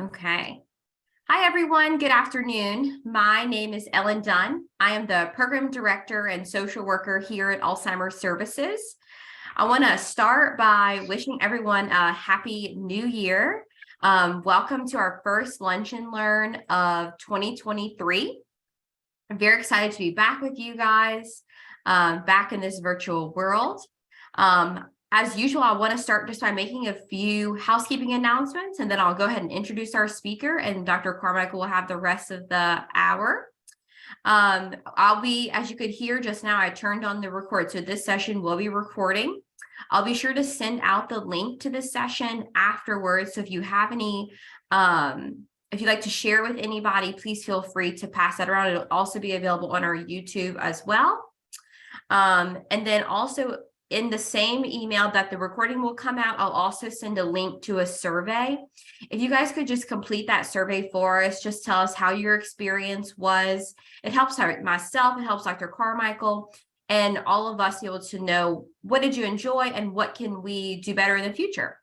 Okay. Hi, everyone. Good afternoon. My name is Ellen Dunn. I am the Program Director and Social Worker here at Alzheimer Services. I want to start by wishing everyone a happy new year. Welcome to our first Lunch and Learn of 2023. I'm very excited to be back with you guys, back in this virtual world. As usual, I want to start just by making a few housekeeping announcements, and then I'll go ahead and introduce our speaker, and Dr. Carmichael will have the rest of the hour. I'll be, as you could hear just now, I turned on the record, so this session will be recording. I'll be sure to send out the link to this session afterwards, so if you have any, if you'd like to share with anybody, please feel free to pass that around. It'll also be available on our YouTube as well. And then also, in the same email that the recording will come out, I'll also send a link to a survey. If you guys could just complete that survey for us, just tell us how your experience was. It helps myself, it helps Dr. Carmichael, and all of us be able to know what did you enjoy and what can we do better in the future.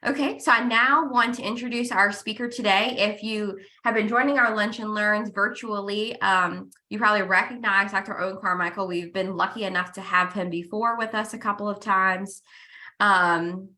Okay, so I now want to introduce our speaker today. If you have been joining our Lunch and Learns virtually, you probably recognize Dr. Owen Carmichael. We've been lucky enough to have him before with us a couple of times. And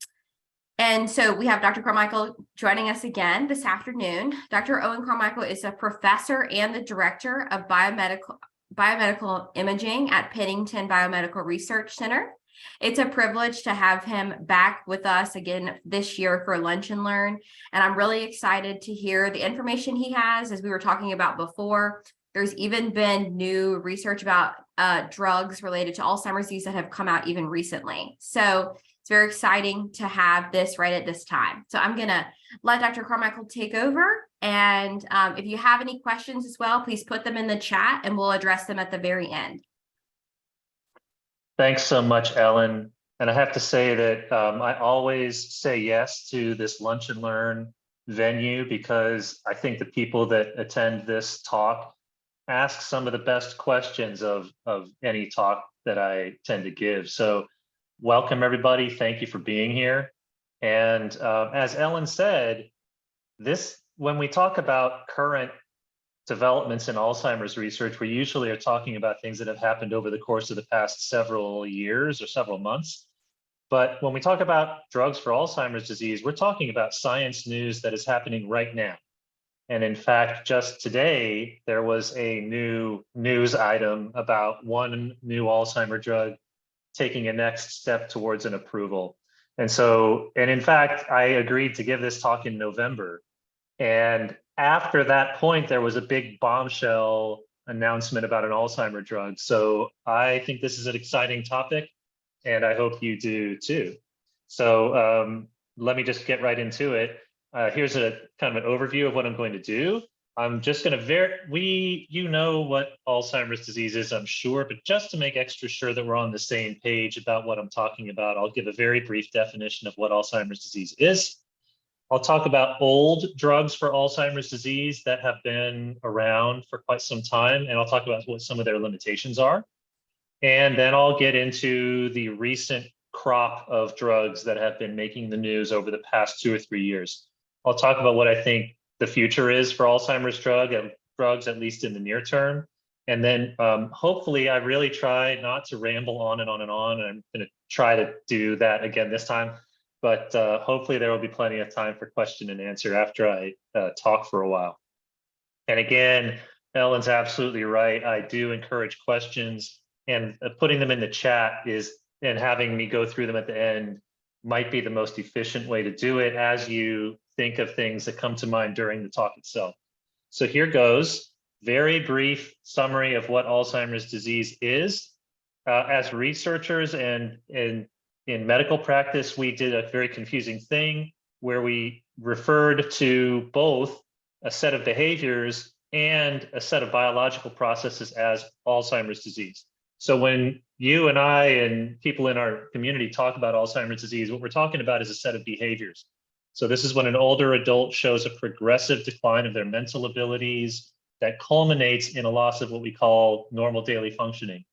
so we have Dr. Carmichael joining us again this afternoon. Dr. Owen Carmichael is a professor and the director of biomedical imaging at Pennington Biomedical Research Center. It's a privilege to have him back with us again this year for Lunch and Learn, and I'm really excited to hear the information he has. As we were talking about before, there's even been new research about drugs related to Alzheimer's disease that have come out even recently. So it's very exciting to have this right at this time. So I'm going to let Dr. Carmichael take over, and if you have any questions as well, please put them in the chat and we'll address them at the very end. Thanks so much, Ellen. And I have to say that I always say yes to this Lunch and Learn venue because I think the people that attend this talk ask some of the best questions of any talk that I tend to give. So welcome, everybody. Thank you for being here. And as Ellen said, when we talk about current developments in Alzheimer's research, we usually are talking about things that have happened over the course of the past several years or several months. But when we talk about drugs for Alzheimer's disease, we're talking about science news that is happening right now. And in fact, just today, there was a new news item about one new Alzheimer drug taking a next step towards an approval. And in fact, I agreed to give this talk in November. And after that point, there was a big bombshell announcement about an Alzheimer drug. So I think this is an exciting topic, and I hope you do too. So let me just get right into it. Here's a kind of an overview of what I'm going to do. I'm just going to you know what Alzheimer's disease is, I'm sure, but just to make extra sure that we're on the same page about what I'm talking about, I'll give a very brief definition of what Alzheimer's disease is. I'll talk about old drugs for Alzheimer's disease that have been around for quite some time, and I'll talk about what some of their limitations are. And then I'll get into the recent crop of drugs that have been making the news over the past 2 or 3 years. I'll talk about what I think the future is for Alzheimer's drugs, at least in the near term. And then hopefully I really try not to ramble on and on and on, and I'm going to try to do that again this time. But hopefully there will be plenty of time for question and answer after I talk for a while. And again, Ellen's absolutely right. I do encourage questions, and putting them in the chat and having me go through them at the end might be the most efficient way to do it as you think of things that come to mind during the talk itself. So here goes, very brief summary of what Alzheimer's disease is. As researchers and in medical practice, we did a very confusing thing where we referred to both a set of behaviors and a set of biological processes as Alzheimer's disease. So when you and I and people in our community talk about Alzheimer's disease, what we're talking about is a set of behaviors. So this is when an older adult shows a progressive decline of their mental abilities that culminates in a loss of what we call normal daily functioning.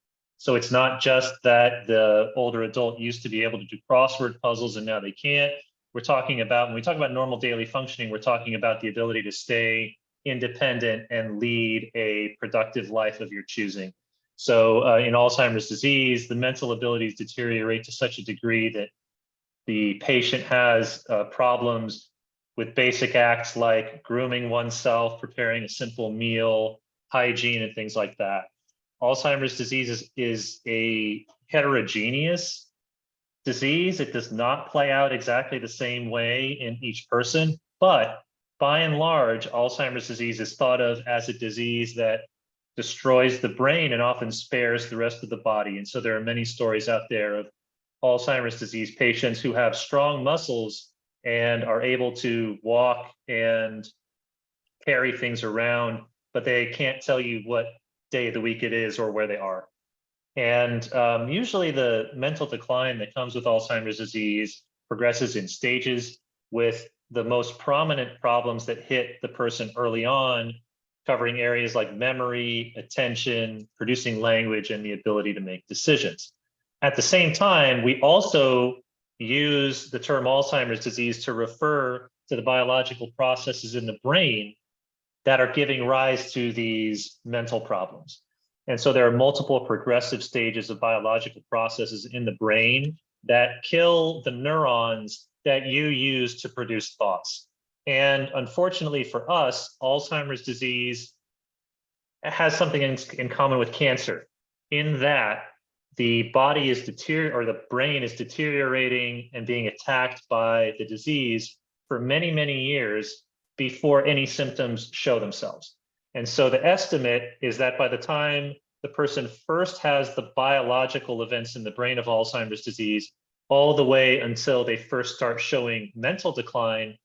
So it's not just that the older adult used to be able to do crossword puzzles and now they can't. we're talking about, when we talk about normal daily functioning, we're talking about the ability to stay independent and lead a productive life of your choosing. So in Alzheimer's disease, the mental abilities deteriorate to such a degree that the patient has problems with basic acts like grooming oneself, preparing a simple meal, hygiene, and things like that. Alzheimer's disease is a heterogeneous disease. It does not play out exactly the same way in each person, but by and large, Alzheimer's disease is thought of as a disease that destroys the brain and often spares the rest of the body. And so there are many stories out there of Alzheimer's disease patients who have strong muscles and are able to walk and carry things around, but they can't tell you what day of the week it is or where they are. And usually the mental decline that comes with Alzheimer's disease progresses in stages, with the most prominent problems that hit the person early on, covering areas like memory, attention, producing language, and the ability to make decisions. At the same time, we also use the term Alzheimer's disease to refer to the biological processes in the brain that are giving rise to these mental problems. And so there are multiple progressive stages of biological processes in the brain that kill the neurons that you use to produce thoughts. And unfortunately for us, Alzheimer's disease has something in common with cancer, in that the body is the brain is deteriorating and being attacked by the disease for many, many years before any symptoms show themselves. And so the estimate is that by the time the person first has the biological events in the brain of Alzheimer's disease, all the way until they first start showing mental decline,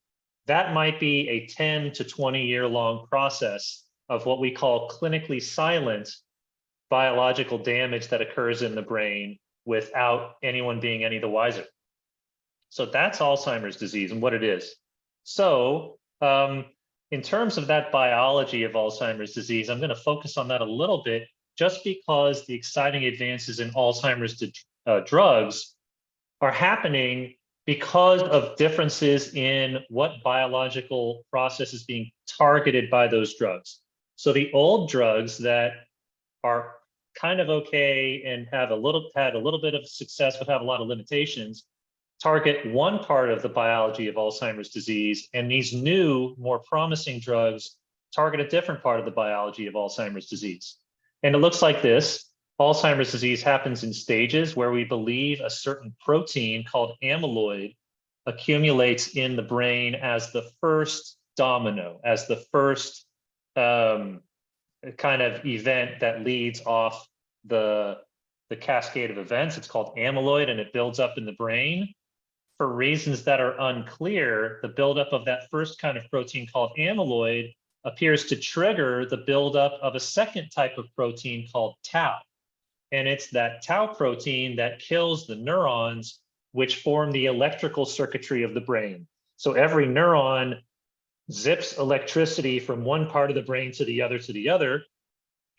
that might be a 10 to 20-year long process of what we call clinically silent biological damage that occurs in the brain without anyone being any the wiser. So that's Alzheimer's disease and what it is. So in terms of that biology of Alzheimer's disease, I'm going to focus on that a little bit, just because the exciting advances in Alzheimer's drugs are happening because of differences in what biological process is being targeted by those drugs. So the old drugs that are kind of okay and had a little bit of success but have a lot of limitations target one part of the biology of Alzheimer's disease, and these new, more promising drugs target a different part of the biology of Alzheimer's disease. And it looks like this. Alzheimer's disease happens in stages where we believe a certain protein called amyloid accumulates in the brain as the first domino, as the first kind of event that leads off the cascade of events. It's called amyloid, and it builds up in the brain. For reasons that are unclear, the buildup of that first kind of protein called amyloid appears to trigger the buildup of a second type of protein called tau. And it's that tau protein that kills the neurons which form the electrical circuitry of the brain. So every neuron zips electricity from one part of the brain to the other,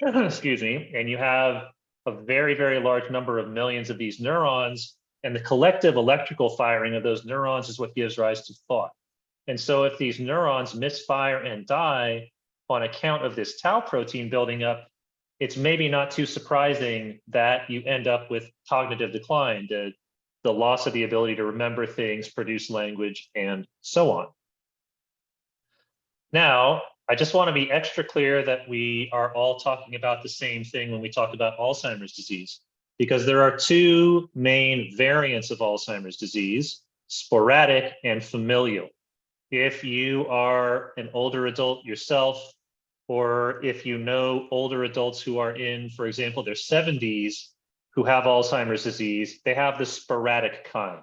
excuse me, and you have a very, very large number of millions of these neurons, and the collective electrical firing of those neurons is what gives rise to thought. And so if these neurons misfire and die on account of this tau protein building up, it's maybe not too surprising that you end up with cognitive decline, the loss of the ability to remember things, produce language, and so on. Now, I just want to be extra clear that we are all talking about the same thing when we talk about Alzheimer's disease, because there are two main variants of Alzheimer's disease: sporadic and familial. If you are an older adult yourself, or if you know older adults who are in, for example, their 70s who have Alzheimer's disease, they have the sporadic kind.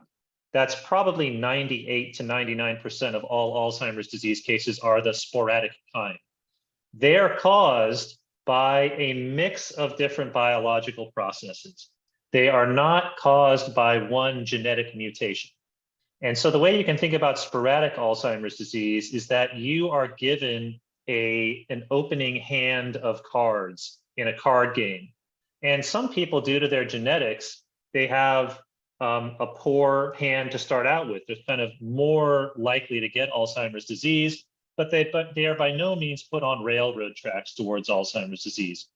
That's probably 98 to 99% of all Alzheimer's disease cases are the sporadic kind. They are caused by a mix of different biological processes. They are not caused by one genetic mutation. And so the way you can think about sporadic Alzheimer's disease is that you are given an opening hand of cards in a card game. And some people, due to their genetics, they have a poor hand to start out with. They're kind of more likely to get Alzheimer's disease, but they are by no means put on railroad tracks towards Alzheimer's disease.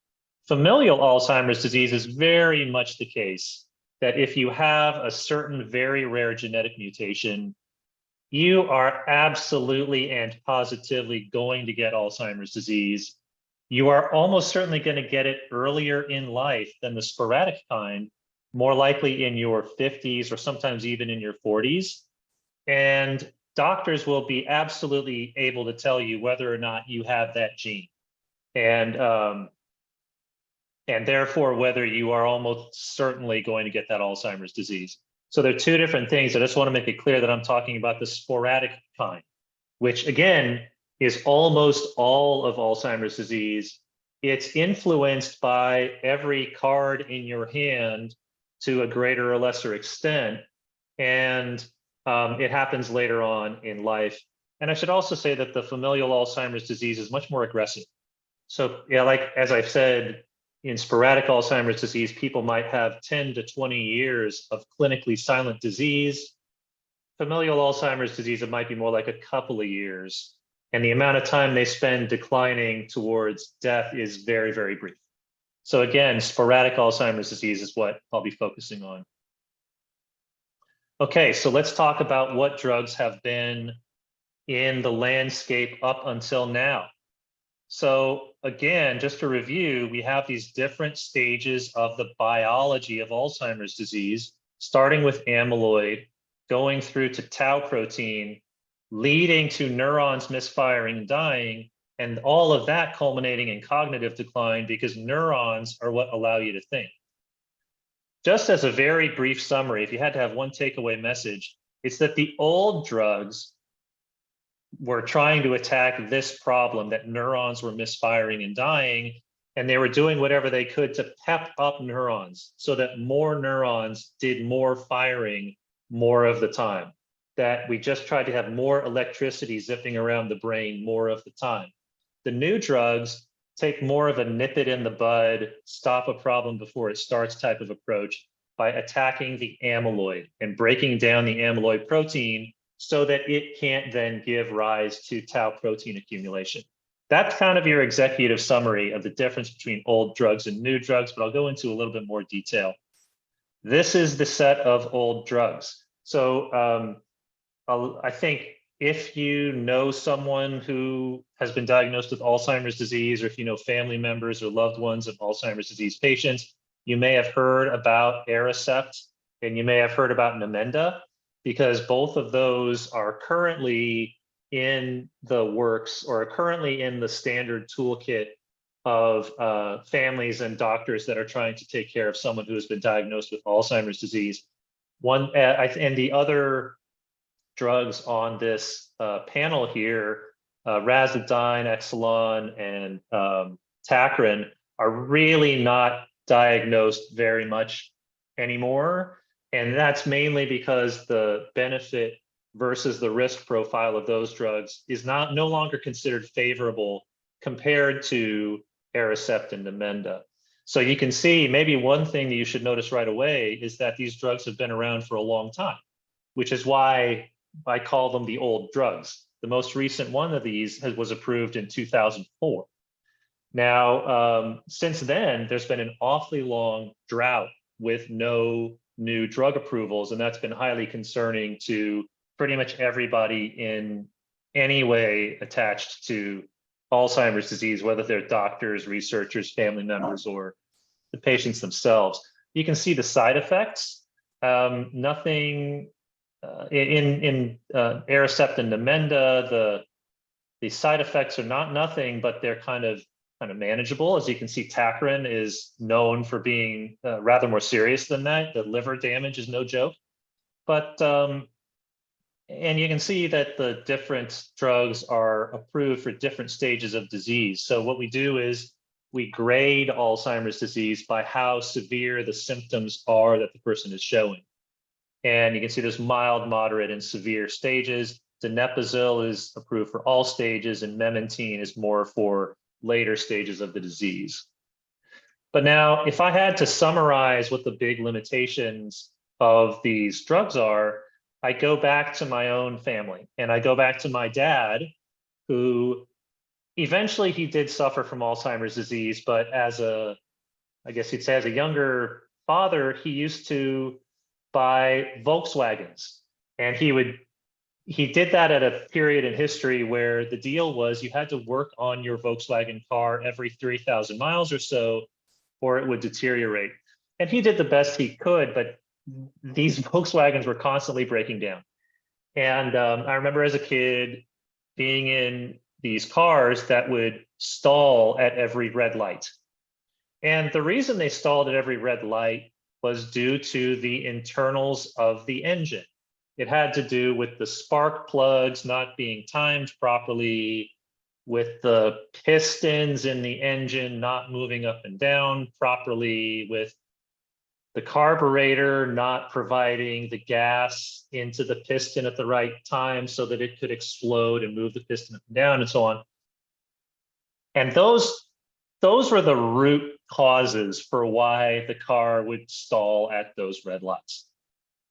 Familial Alzheimer's disease is very much the case that if you have a certain very rare genetic mutation, you are absolutely and positively going to get Alzheimer's disease. You are almost certainly going to get it earlier in life than the sporadic kind, more likely in your 50s or sometimes even in your 40s. And doctors will be absolutely able to tell you whether or not you have that gene. And therefore, whether you are almost certainly going to get that Alzheimer's disease. So there are two different things. I just want to make it clear that I'm talking about the sporadic kind, which again is almost all of Alzheimer's disease. It's influenced by every card in your hand to a greater or lesser extent. And it happens later on in life. And I should also say that the familial Alzheimer's disease is much more aggressive. So yeah, like as I've said, in sporadic Alzheimer's disease, people might have 10 to 20 years of clinically silent disease. Familial Alzheimer's disease, it might be more like a couple of years. And the amount of time they spend declining towards death is very, very brief. So again, sporadic Alzheimer's disease is what I'll be focusing on. Okay, so let's talk about what drugs have been in the landscape up until now. So again, just to review, we have these different stages of the biology of Alzheimer's disease, starting with amyloid, going through to tau protein, leading to neurons misfiring and dying, and all of that culminating in cognitive decline because neurons are what allow you to think. Just as a very brief summary, if you had to have one takeaway message, it's that the old drugs were trying to attack this problem that neurons were misfiring and dying, and they were doing whatever they could to pep up neurons so that more neurons did more firing more of the time, that we just tried to have more electricity zipping around the brain more of the time. The new drugs take more of a nip it in the bud, stop a problem before it starts type of approach by attacking the amyloid and breaking down the amyloid protein so that it can't then give rise to tau protein accumulation. That's kind of your executive summary of the difference between old drugs and new drugs, but I'll go into a little bit more detail. This is the set of old drugs. So I think if you know someone who has been diagnosed with Alzheimer's disease, or if you know family members or loved ones of Alzheimer's disease patients, you may have heard about Aricept and you may have heard about Namenda, because both of those are currently in the works or are currently in the standard toolkit of families and doctors that are trying to take care of someone who has been diagnosed with Alzheimer's disease. And the other drugs on this panel here, Razodine, Exelon, and Tacrin, are really not diagnosed very much anymore. And that's mainly because the benefit versus the risk profile of those drugs is no longer considered favorable compared to Aricept and Namenda. So you can see maybe one thing that you should notice right away is that these drugs have been around for a long time, which is why I call them the old drugs. The most recent one of these was approved in 2004. Now, since then, there's been an awfully long drought with no new drug approvals, and that's been highly concerning to pretty much everybody in any way attached to Alzheimer's disease, whether they're doctors, researchers, family members, or the patients themselves. You can see the side effects. Nothing in Aricept and Namenda, the side effects are not nothing, but they're kind of manageable. As you can see, Tacrin is known for being rather more serious than that. The liver damage is no joke. But, and you can see that the different drugs are approved for different stages of disease. So what we do is we grade Alzheimer's disease by how severe the symptoms are that the person is showing. And you can see there's mild, moderate, and severe stages. Donepezil is approved for all stages, and memantine is more for later stages of the disease. But now, if I had to summarize what the big limitations of these drugs are, I go back to my own family, and I go back to my dad, who eventually he did suffer from Alzheimer's disease, but I guess you'd say as a younger father, he used to buy Volkswagens, and he did that at a period in history where the deal was you had to work on your Volkswagen car every 3,000 miles or so, or it would deteriorate. And he did the best he could, but these Volkswagens were constantly breaking down. And I remember as a kid being in these cars that would stall at every red light. And the reason they stalled at every red light was due to the internals of the engine. It had to do with the spark plugs not being timed properly, with the pistons in the engine not moving up and down properly, with the carburetor not providing the gas into the piston at the right time so that it could explode and move the piston up and down and so on. And those were the root causes for why the car would stall at those red lights.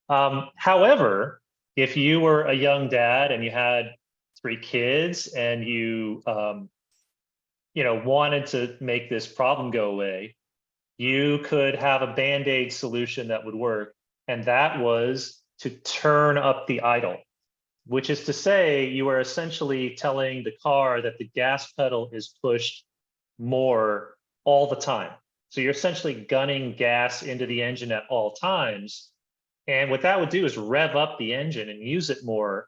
However, if you were a young dad and you had 3 kids and you wanted to make this problem go away, you could have a Band-Aid solution that would work, and that was to turn up the idle, which is to say you are essentially telling the car that the gas pedal is pushed more all the time. So you're essentially gunning gas into the engine at all times. And what that would do is rev up the engine and use it more.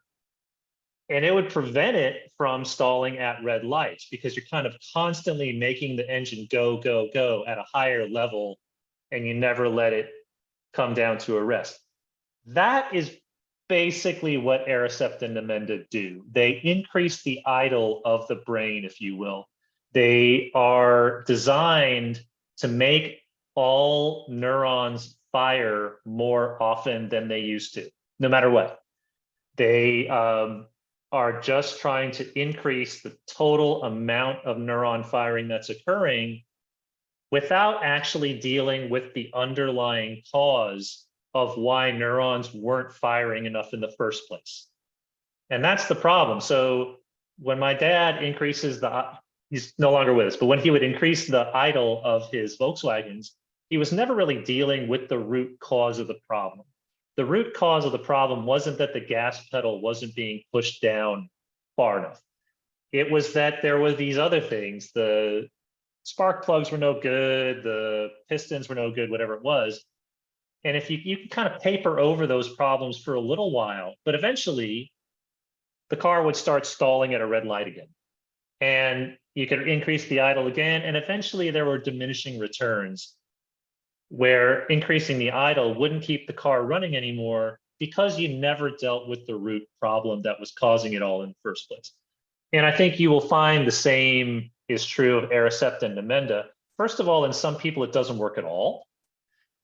And it would prevent it from stalling at red lights because you're kind of constantly making the engine go, go, go at a higher level, and you never let it come down to a rest. That is basically what Aricept and Namenda do. They increase the idle of the brain, if you will. They are designed to make all neurons fire more often than they used to, no matter what. They are just trying to increase the total amount of neuron firing that's occurring without actually dealing with the underlying cause of why neurons weren't firing enough in the first place. And that's the problem. So when my dad increases he's no longer with us, but when he would increase the idle of his Volkswagens, he was never really dealing with the root cause of the problem. The root cause of the problem wasn't that the gas pedal wasn't being pushed down far enough. It was that there were these other things. The spark plugs were no good, the pistons were no good, whatever it was. And if you can kind of paper over those problems for a little while, but eventually the car would start stalling at a red light again. And you could increase the idle again, and eventually there were diminishing returns where increasing the idle wouldn't keep the car running anymore because you never dealt with the root problem that was causing it all in the first place. And I think you will find the same is true of Aricept and Namenda. First of all, in some people, it doesn't work at all.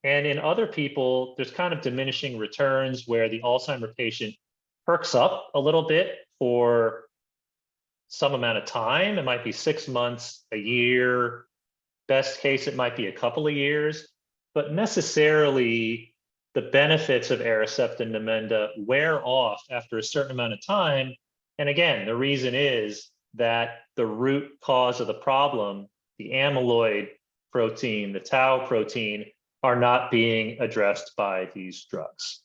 And in other people, there's kind of diminishing returns where the Alzheimer patient perks up a little bit for some amount of time. It might be 6 months, a year. Best case, it might be a couple of years. But necessarily, the benefits of Aricept and Namenda wear off after a certain amount of time. And again, the reason is that the root cause of the problem, the amyloid protein, the tau protein, are not being addressed by these drugs.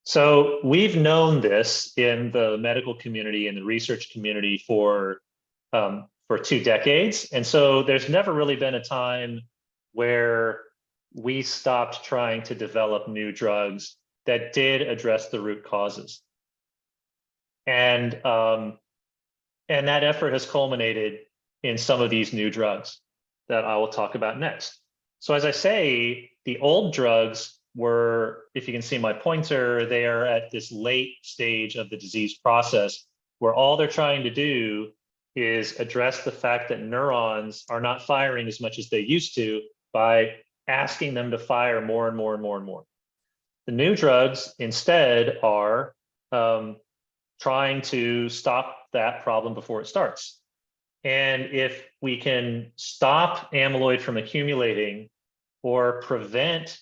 So we've known this in the medical community and the research community for 2 decades. And so there's never really been a time where we stopped trying to develop new drugs that did address the root causes. And that effort has culminated in some of these new drugs that I will talk about next. So as I say, the old drugs were, if you can see my pointer, they are at this late stage of the disease process where all they're trying to do is address the fact that neurons are not firing as much as they used to by asking them to fire more and more and more and more. The new drugs instead are trying to stop that problem before it starts. And if we can stop amyloid from accumulating or prevent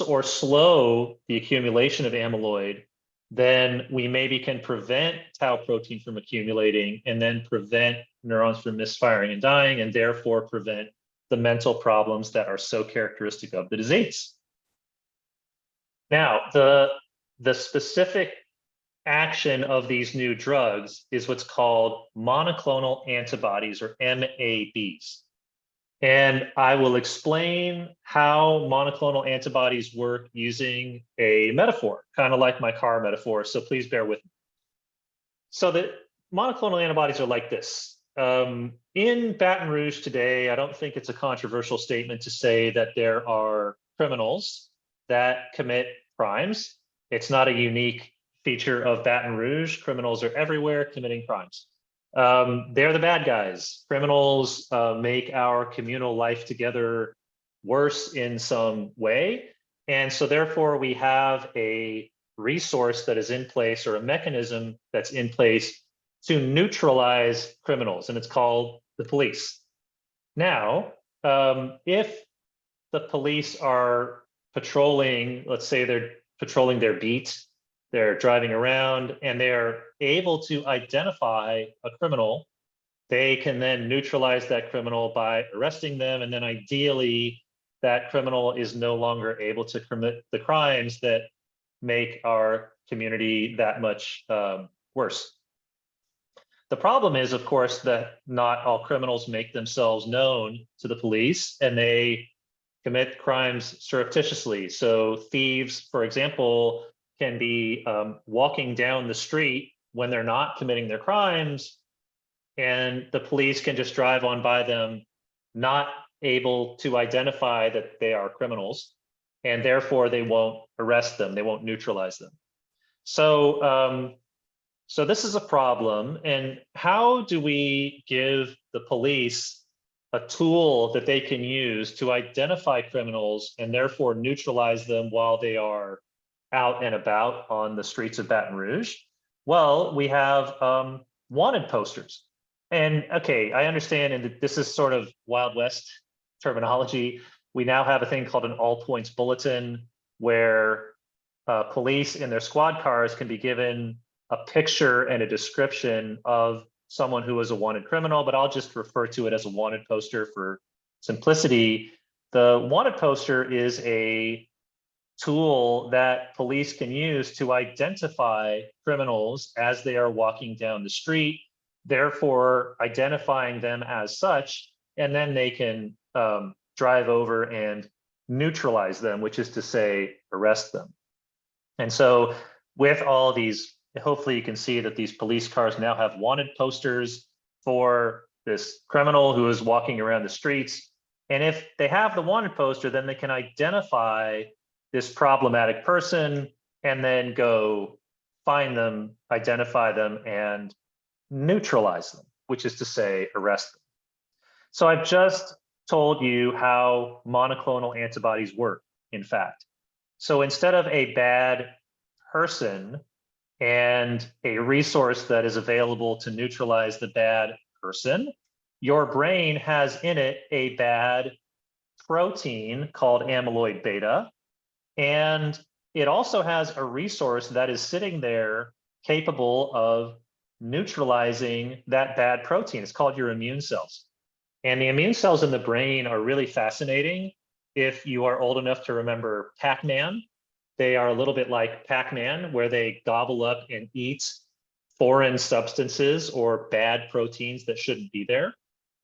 or slow the accumulation of amyloid, then we maybe can prevent tau protein from accumulating and then prevent neurons from misfiring and dying, and therefore prevent the mental problems that are so characteristic of the disease. Now, the specific action of these new drugs is what's called monoclonal antibodies, or MABs. And I will explain how monoclonal antibodies work using a metaphor, kind of like my car metaphor, so please bear with me. So the monoclonal antibodies are like this. In Baton Rouge today, I don't think it's a controversial statement to say that there are criminals that commit crimes. It's not a unique feature of Baton Rouge. Criminals are everywhere committing crimes. They're the bad guys. Criminals make our communal life together worse in some way. And so therefore we have a resource that is in place, or a mechanism that's in place to neutralize criminals, and it's called the police. Now, if the police are patrolling, let's say they're patrolling their beat, they're driving around and they're able to identify a criminal, they can then neutralize that criminal by arresting them. And then ideally, that criminal is no longer able to commit the crimes that make our community that much worse. The problem is, of course, that not all criminals make themselves known to the police, and they commit crimes surreptitiously. So thieves, for example, can be walking down the street when they're not committing their crimes, and the police can just drive on by them, not able to identify that they are criminals, and therefore they won't arrest them, they won't neutralize them. So, so this is a problem. And how do we give the police a tool that they can use to identify criminals and therefore neutralize them while they are out and about on the streets of Baton Rouge? Well, we have wanted posters. And okay, I understand, and this is sort of Wild West terminology. We now have a thing called an all points bulletin, where police in their squad cars can be given a picture and a description of someone who is a wanted criminal, but I'll just refer to it as a wanted poster for simplicity. The wanted poster is a tool that police can use to identify criminals as they are walking down the street, therefore identifying them as such, and then they can drive over and neutralize them, which is to say, arrest them. And so with all these, hopefully you can see that these police cars now have wanted posters for this criminal who is walking around the streets. And if they have the wanted poster, then they can identify this problematic person and then go find them, identify them, and neutralize them, which is to say, arrest them. So I've just told you how monoclonal antibodies work, in fact. So instead of a bad person and a resource that is available to neutralize the bad person, your brain has in it a bad protein called amyloid beta. And it also has a resource that is sitting there capable of neutralizing that bad protein. It's called your immune cells. And the immune cells in the brain are really fascinating. If you are old enough to remember Pac-Man, they are a little bit like Pac-Man, where they gobble up and eat foreign substances or bad proteins that shouldn't be there,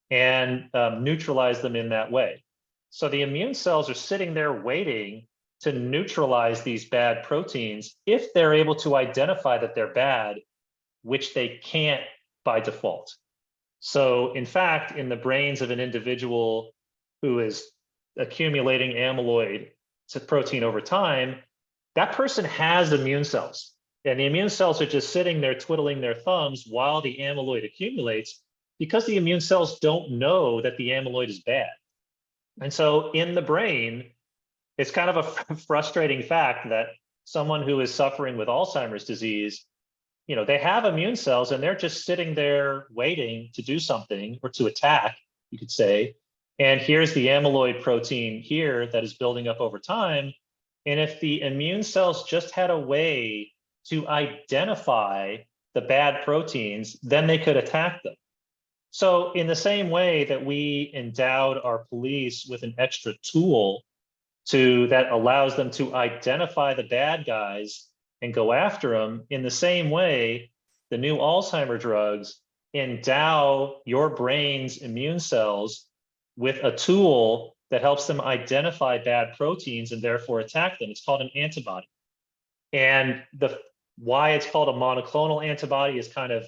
and neutralize them in that way. So the immune cells are sitting there waiting to neutralize these bad proteins if they're able to identify that they're bad, which they can't by default. So in fact, in the brains of an individual who is accumulating amyloid protein over time, that person has immune cells. And the immune cells are just sitting there twiddling their thumbs while the amyloid accumulates, because the immune cells don't know that the amyloid is bad. And so in the brain, it's kind of a frustrating fact that someone who is suffering with Alzheimer's disease, you know, they have immune cells and they're just sitting there waiting to do something, or to attack, you could say. And here's the amyloid protein here that is building up over time. And if the immune cells just had a way to identify the bad proteins, then they could attack them. So in the same way that we endowed our police with an extra tool that allows them to identify the bad guys and go after them, in the same way, the new Alzheimer drugs endow your brain's immune cells with a tool that helps them identify bad proteins and therefore attack them. It's called an antibody. And why it's called a monoclonal antibody is kind of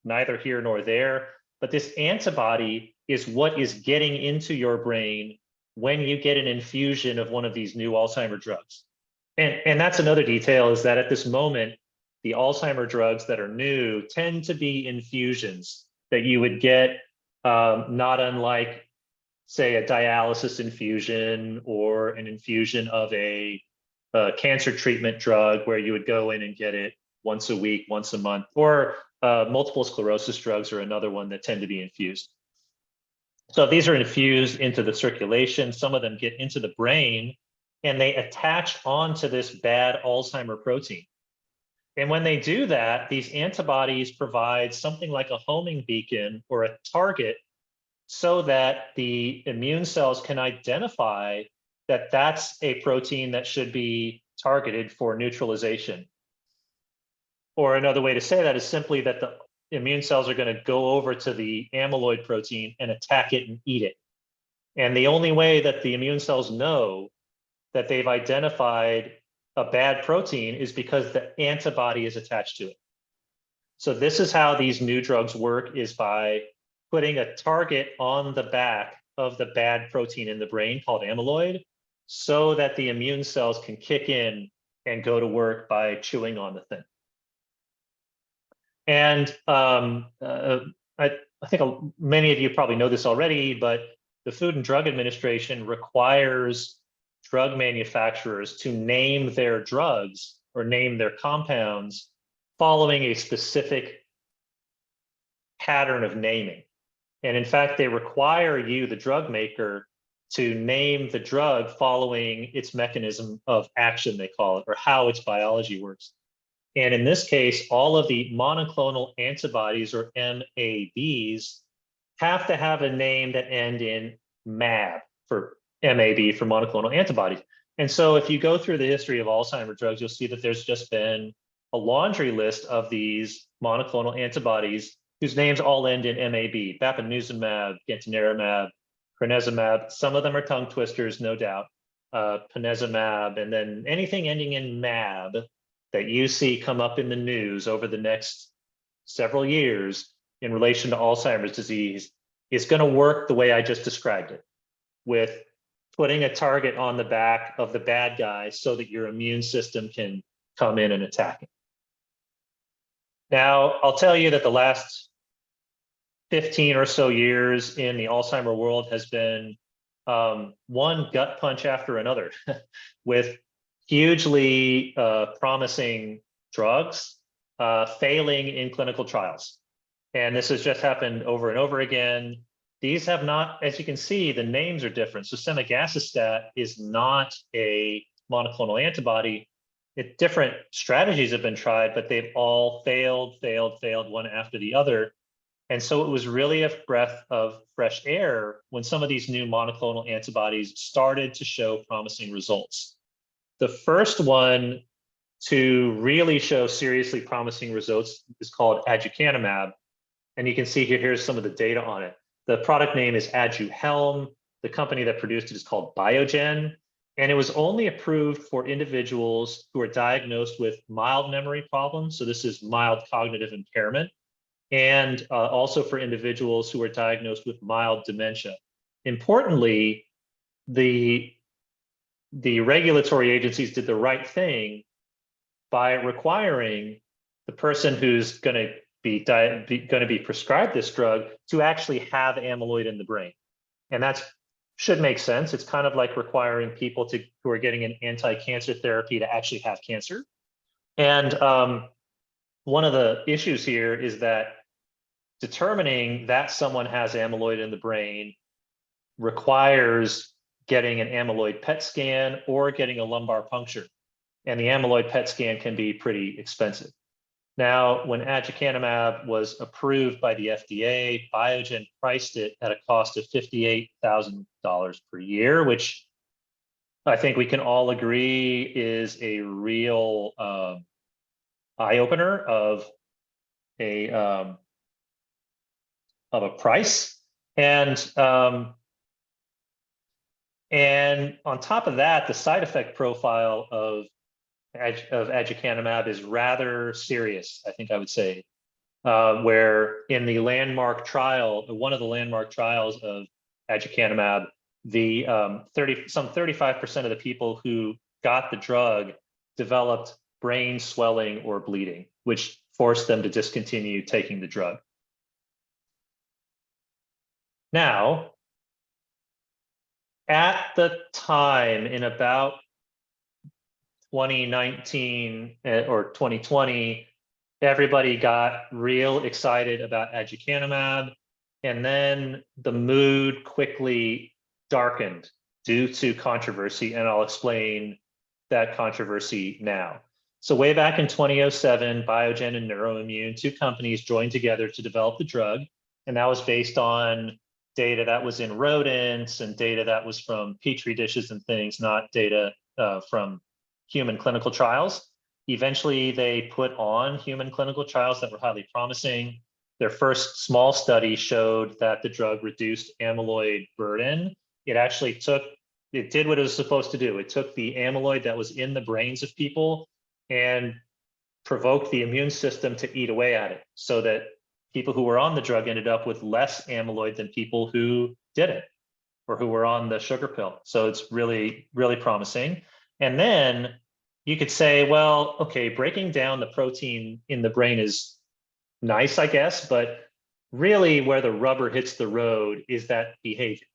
neither here nor there. But this antibody is what is getting into your brain when you get an infusion of one of these new Alzheimer drugs. And that's another detail, is that at this moment, the Alzheimer drugs that are new tend to be infusions that you would get, not unlike, say, a dialysis infusion or an infusion of a cancer treatment drug where you would go in and get it once a week, once a month, or multiple sclerosis drugs are another one that tend to be infused. So these are infused into the circulation. Some of them get into the brain and they attach onto this bad Alzheimer protein. And when they do that, these antibodies provide something like a homing beacon or a target so that the immune cells can identify that that's a protein that should be targeted for neutralization. Or another way to say that is simply that the immune cells are going to go over to the amyloid protein and attack it and eat it. And the only way that the immune cells know that they've identified a bad protein is because the antibody is attached to it. So this is how these new drugs work, is by putting a target on the back of the bad protein in the brain called amyloid, so that the immune cells can kick in and go to work by chewing on the thing. And I think many of you probably know this already, but the Food and Drug Administration requires drug manufacturers to name their drugs or name their compounds following a specific pattern of naming. And in fact, they require you, the drug maker, to name the drug following its mechanism of action, they call it, or how its biology works. And in this case, all of the monoclonal antibodies, or MABs, have to have a name that end in MAB, for MAB, for monoclonal antibodies. And so if you go through the history of Alzheimer drugs, you'll see that there's just been a laundry list of these monoclonal antibodies whose names all end in MAB: bapineuzumab, gantenerumab, crenezumab. Some of them are tongue twisters, no doubt. Ponesimab, and then anything ending in MAB that you see come up in the news over the next several years in relation to Alzheimer's disease is going to work the way I just described it, with putting a target on the back of the bad guy so that your immune system can come in and attack it. Now, I'll tell you that the last 15 or so years in the Alzheimer world has been one gut punch after another with hugely promising drugs failing in clinical trials. And this has just happened over and over again. These have not, as you can see, the names are different. So semigacistat is not a monoclonal antibody. Different strategies have been tried, but they've all failed one after the other. And so it was really a breath of fresh air when some of these new monoclonal antibodies started to show promising results. The first one to really show seriously promising results is called aducanumab. And you can see here's some of the data on it. The product name is Aduhelm. The company that produced it is called Biogen. And it was only approved for individuals who are diagnosed with mild memory problems. So this is mild cognitive impairment. And also for individuals who are diagnosed with mild dementia. Importantly, the regulatory agencies did the right thing by requiring the person who's going to be prescribed this drug to actually have amyloid in the brain. And that should make sense. It's kind of like requiring people who are getting an anti-cancer therapy to actually have cancer. And one of the issues here is that determining that someone has amyloid in the brain requires getting an amyloid PET scan or getting a lumbar puncture. And the amyloid PET scan can be pretty expensive. Now, when aducanumab was approved by the FDA, Biogen priced it at a cost of $58,000 per year, which I think we can all agree is a real eye-opener of a price. And on top of that, the side effect profile of aducanumab is rather serious, I think I would say, where in the landmark trial, one of the landmark trials of aducanumab, the 35% of the people who got the drug developed brain swelling or bleeding, which forced them to discontinue taking the drug. Now, at the time in about 2019 or 2020, everybody got real excited about aducanumab, and then the mood quickly darkened due to controversy, and I'll explain that controversy now. So way back in 2007, Biogen and Neuroimmune, two companies, joined together to develop the drug, and that was based on data that was in rodents and data that was from petri dishes and things, not data from human clinical trials. Eventually, they put on human clinical trials that were highly promising. Their first small study showed that the drug reduced amyloid burden. It did what it was supposed to do. It took the amyloid that was in the brains of people and provoked the immune system to eat away at it, so that people who were on the drug ended up with less amyloid than people who didn't, or who were on the sugar pill. So it's really, really promising. And then you could say, well, okay, breaking down the protein in the brain is nice, I guess, but really where the rubber hits the road is that behavior.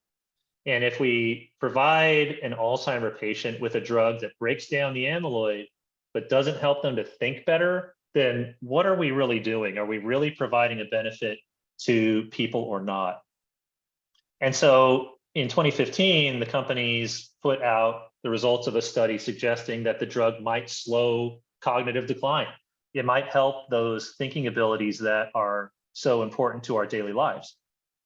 And if we provide an Alzheimer patient with a drug that breaks down the amyloid, but doesn't help them to think better, then what are we really doing? Are we really providing a benefit to people or not? And so in 2015, the companies put out the results of a study suggesting that the drug might slow cognitive decline. It might help those thinking abilities that are so important to our daily lives.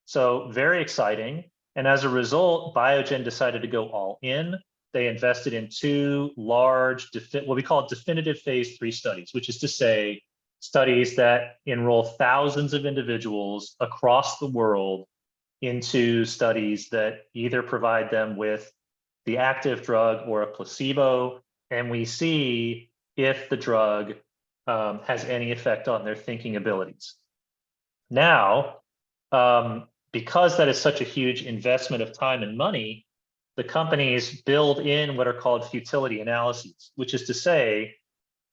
So very exciting. And as a result, Biogen decided to go all in. They invested in two large, what we call definitive phase 3 studies, which is to say studies that enroll thousands of individuals across the world into studies that either provide them with the active drug or a placebo, and we see if the drug has any effect on their thinking abilities. Now, because that is such a huge investment of time and money, the companies build in what are called futility analyses, which is to say,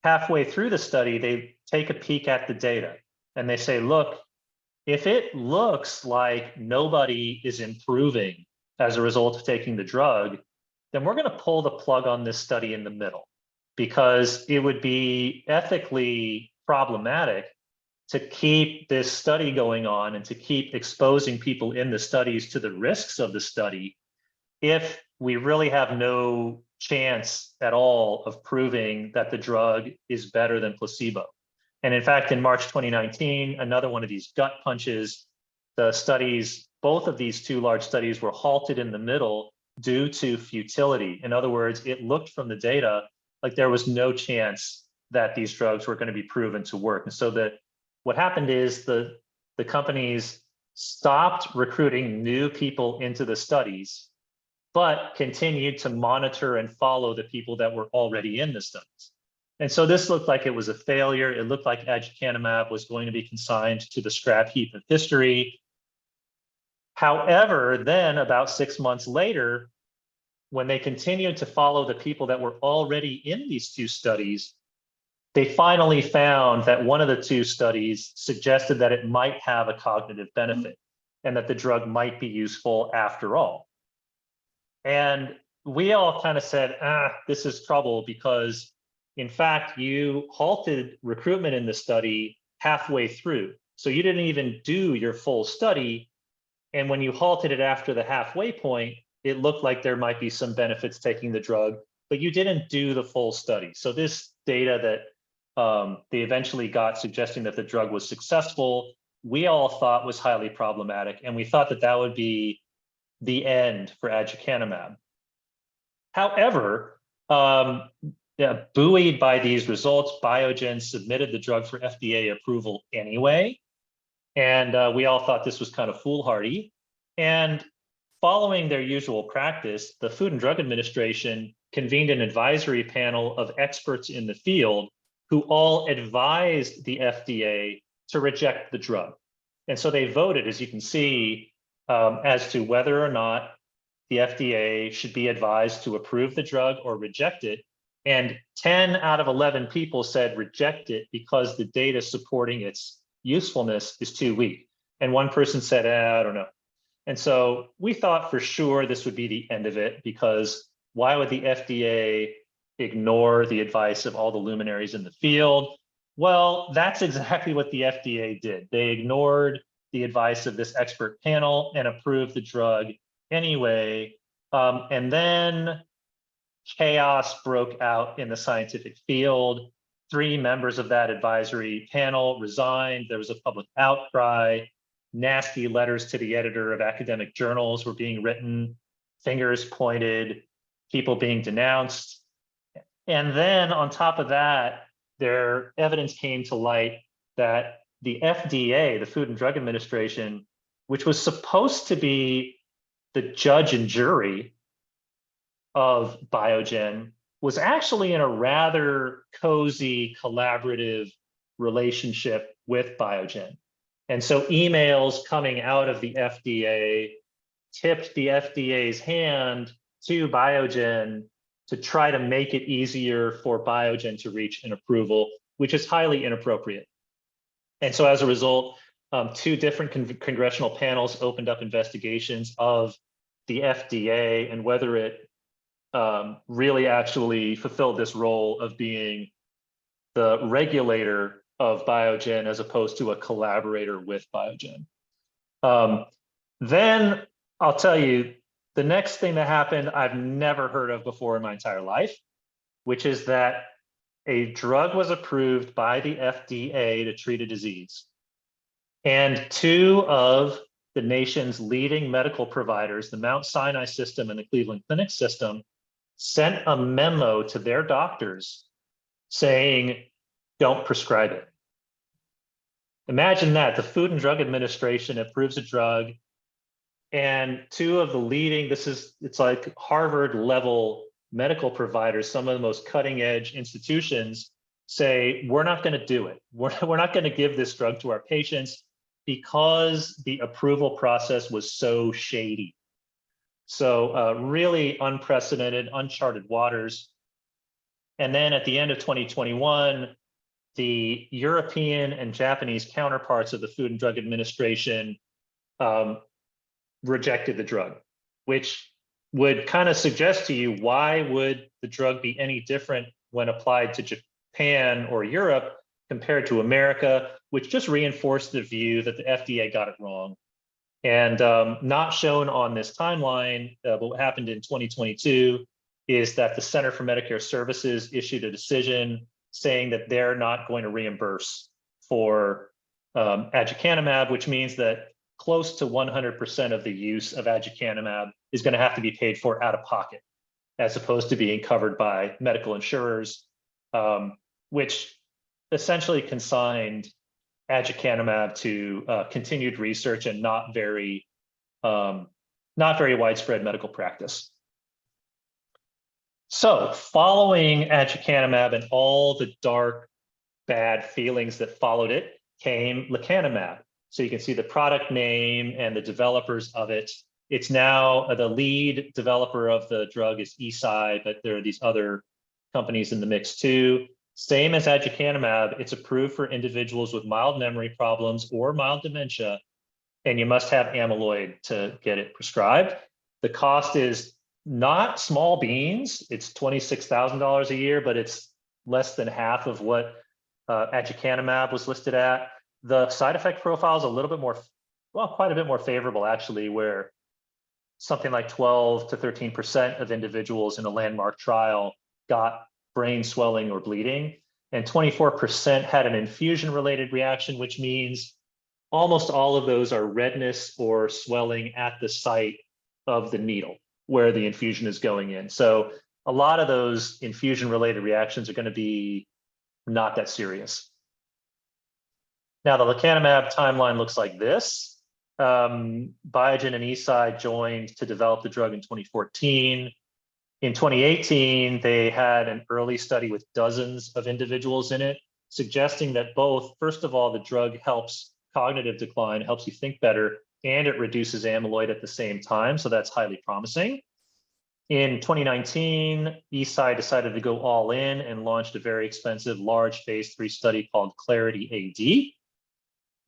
halfway through the study, they take a peek at the data and they say, look, if it looks like nobody is improving as a result of taking the drug, then we're going to pull the plug on this study in the middle, because it would be ethically problematic to keep this study going on and to keep exposing people in the studies to the risks of the study if we really have no chance at all of proving that the drug is better than placebo. And in fact, in March 2019, another one of these gut punches, the studies, both of these two large studies were halted in the middle due to futility. In other words, it looked from the data like there was no chance that these drugs were going to be proven to work. And so what happened is the companies stopped recruiting new people into the studies, but continued to monitor and follow the people that were already in the studies. And so this looked like it was a failure. It looked like aducanumab was going to be consigned to the scrap heap of history. However, then about 6 months later, when they continued to follow the people that were already in these two studies, they finally found that one of the two studies suggested that it might have a cognitive benefit and that the drug might be useful after all. And we all kind of said, this is trouble, because in fact, you halted recruitment in the study halfway through. So you didn't even do your full study. And when you halted it after the halfway point, it looked like there might be some benefits taking the drug, but you didn't do the full study. So this data that they eventually got suggesting that the drug was successful, we all thought was highly problematic, and we thought that that would be the end for aducanumab. However, yeah, buoyed by these results, Biogen submitted the drug for FDA approval anyway, and we all thought this was kind of foolhardy. And following their usual practice, the Food and Drug Administration convened an advisory panel of experts in the field who all advised the FDA to reject the drug. And so they voted, as you can see, as to whether or not the FDA should be advised to approve the drug or reject it. And 10 out of 11 people said reject it because the data supporting its usefulness is too weak. And one person said, I don't know. And so we thought for sure this would be the end of it, because why would the FDA ignore the advice of all the luminaries in the field? Well, that's exactly what the FDA did. They ignored the advice of this expert panel and approved the drug anyway. And then chaos broke out in the scientific field. 3 members of that advisory panel resigned. There was a public outcry. Nasty letters to the editor of academic journals were being written, fingers pointed, people being denounced. And then on top of that, their evidence came to light that the FDA, the Food and Drug Administration, which was supposed to be the judge and jury of Biogen, was actually in a rather cozy, collaborative relationship with Biogen. And so emails coming out of the FDA tipped the FDA's hand to Biogen to try to make it easier for Biogen to reach an approval, which is highly inappropriate. And so as a result, 2 different congressional panels opened up investigations of the FDA and whether it really actually fulfilled this role of being the regulator of Biogen as opposed to a collaborator with Biogen. Then I'll tell you, the next thing that happened I've never heard of before in my entire life, which is that a drug was approved by the FDA to treat a disease. And 2 of the nation's leading medical providers, the Mount Sinai system and the Cleveland Clinic system, sent a memo to their doctors saying, don't prescribe it. Imagine that, the Food and Drug Administration approves a drug, and 2 of the leading, it's like Harvard level medical providers, some of the most cutting edge institutions, say, we're not going to do it. We're not going to give this drug to our patients because the approval process was so shady. So really unprecedented, uncharted waters. And then at the end of 2021, the European and Japanese counterparts of the Food and Drug Administration rejected the drug, which would kind of suggest to you, why would the drug be any different when applied to Japan or Europe compared to America, which just reinforced the view that the FDA got it wrong. And not shown on this timeline, but what happened in 2022 is that the Center for Medicare Services issued a decision saying that they're not going to reimburse for aducanumab, which means that close to 100% of the use of aducanumab is going to have to be paid for out of pocket, as opposed to being covered by medical insurers, which essentially consigned aducanumab to continued research and not very widespread medical practice. So following aducanumab and all the dark, bad feelings that followed it came lecanemab. So you can see the product name and the developers of it. It's now the lead developer of the drug is Eisai, but there are these other companies in the mix too. Same as aducanumab, it's approved for individuals with mild memory problems or mild dementia, and you must have amyloid to get it prescribed. The cost is not small beans. It's $26,000 a year, but it's less than half of what aducanumab was listed at. The side effect profile is a little bit more, well, quite a bit more favorable actually, where something like 12 to 13% of individuals in a landmark trial got brain swelling or bleeding, and 24% had an infusion-related reaction, which means almost all of those are redness or swelling at the site of the needle where the infusion is going in. So a lot of those infusion-related reactions are going to be not that serious. Now, the lecanemab timeline looks like this. Biogen and Eisai joined to develop the drug in 2014. In 2018, they had an early study with dozens of individuals in it, suggesting that both, first of all, the drug helps cognitive decline, helps you think better, and it reduces amyloid at the same time. So that's highly promising. In 2019, Eisai decided to go all in and launched a very expensive, large phase 3 study called Clarity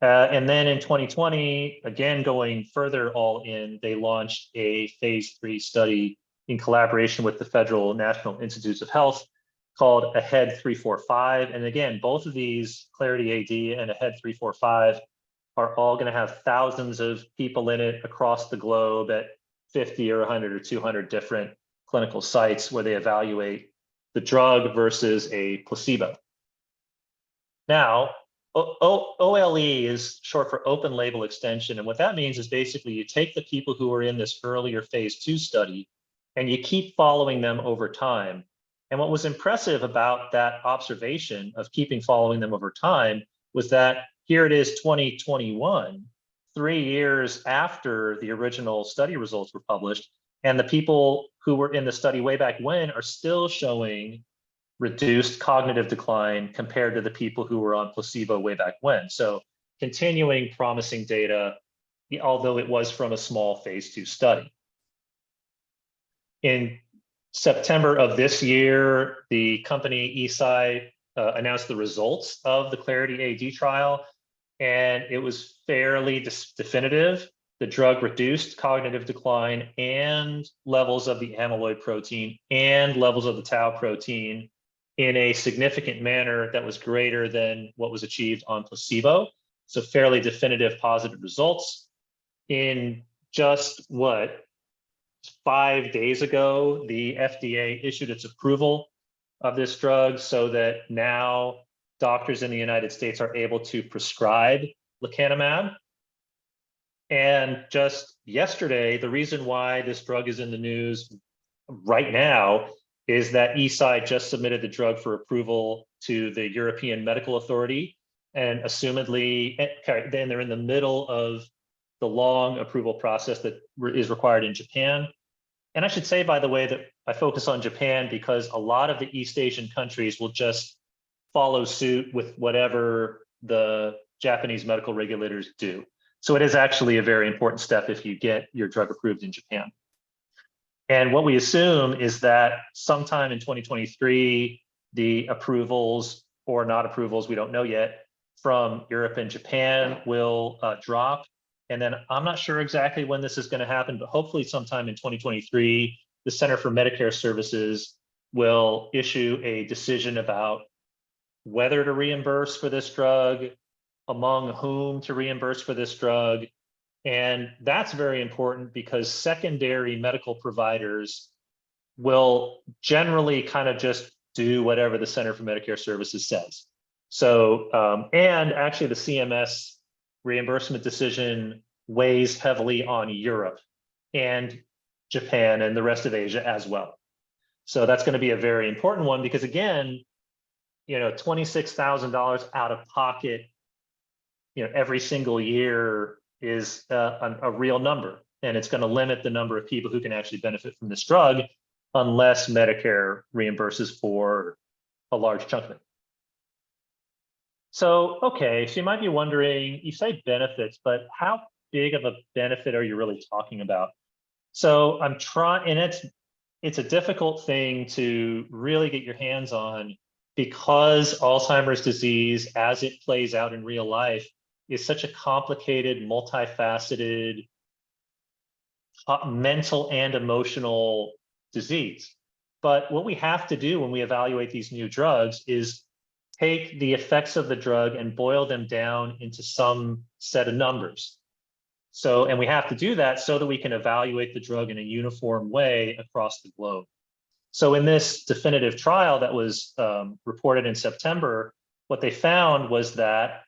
AD. And then in 2020, again, going further all in, they launched a phase 3 study in collaboration with the Federal National Institutes of Health called AHEAD 345. And again, both of these, Clarity AD and AHEAD 345, are all going to have thousands of people in it across the globe at 50 or 100 or 200 different clinical sites where they evaluate the drug versus a placebo. Now, OLE is short for open label extension. And what that means is basically you take the people who are in this earlier phase 2 study and you keep following them over time. And what was impressive about that observation of keeping following them over time was that here it is 2021, 3 years after the original study results were published, and the people who were in the study way back when are still showing reduced cognitive decline compared to the people who were on placebo way back when. So continuing promising data, although it was from a small phase 2 study. In September of this year, the company Eisai announced the results of the Clarity AD trial, and it was fairly definitive. The drug reduced cognitive decline and levels of the amyloid protein and levels of the tau protein in a significant manner that was greater than what was achieved on placebo. So fairly definitive positive results. In just 5 days ago, the FDA issued its approval of this drug so that now doctors in the United States are able to prescribe lecanemab. And just yesterday, the reason why this drug is in the news right now is that Eisai just submitted the drug for approval to the European Medical Authority, and assumedly, then they're in the middle of the long approval process that is required in Japan. And I should say, by the way, that I focus on Japan because a lot of the East Asian countries will just follow suit with whatever the Japanese medical regulators do. So it is actually a very important step if you get your drug approved in Japan. And what we assume is that sometime in 2023, the approvals or not approvals, we don't know yet, from Europe and Japan will drop. And then I'm not sure exactly when this is going to happen, but hopefully sometime in 2023, the Center for Medicare Services will issue a decision about whether to reimburse for this drug, among whom to reimburse for this drug. And that's very important because secondary medical providers will generally kind of just do whatever the Center for Medicare Services says. So, and actually the CMS reimbursement decision weighs heavily on Europe and Japan and the rest of Asia as well. So that's going to be a very important one because again, $26,000 out of pocket, every single year is a real number, and it's going to limit the number of people who can actually benefit from this drug unless Medicare reimburses for a large chunk of it. So, okay, so you might be wondering, you say benefits, but how big of a benefit are you really talking about? So I'm trying, and it's a difficult thing to really get your hands on because Alzheimer's disease, as it plays out in real life, is such a complicated, multifaceted, mental and emotional disease. But what we have to do when we evaluate these new drugs is take the effects of the drug and boil them down into some set of numbers. So, and we have to do that so that we can evaluate the drug in a uniform way across the globe. So in this definitive trial that was reported in September, what they found was that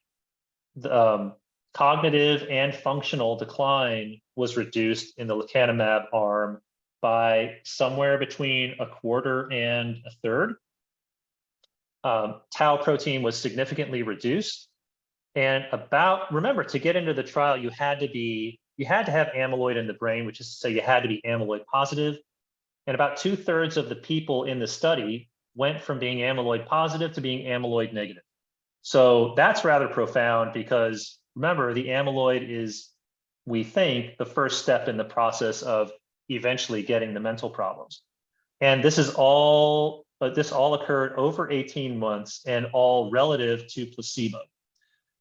the cognitive and functional decline was reduced in the lecanemab arm by somewhere between a quarter and a third. Tau protein was significantly reduced. And remember, to get into the trial, you had to have amyloid in the brain, which is to say you had to be amyloid positive. And about 2/3 of the people in the study went from being amyloid positive to being amyloid negative. So that's rather profound because remember, the amyloid is, we think, the first step in the process of eventually getting the mental problems. And this all occurred over 18 months and all relative to placebo.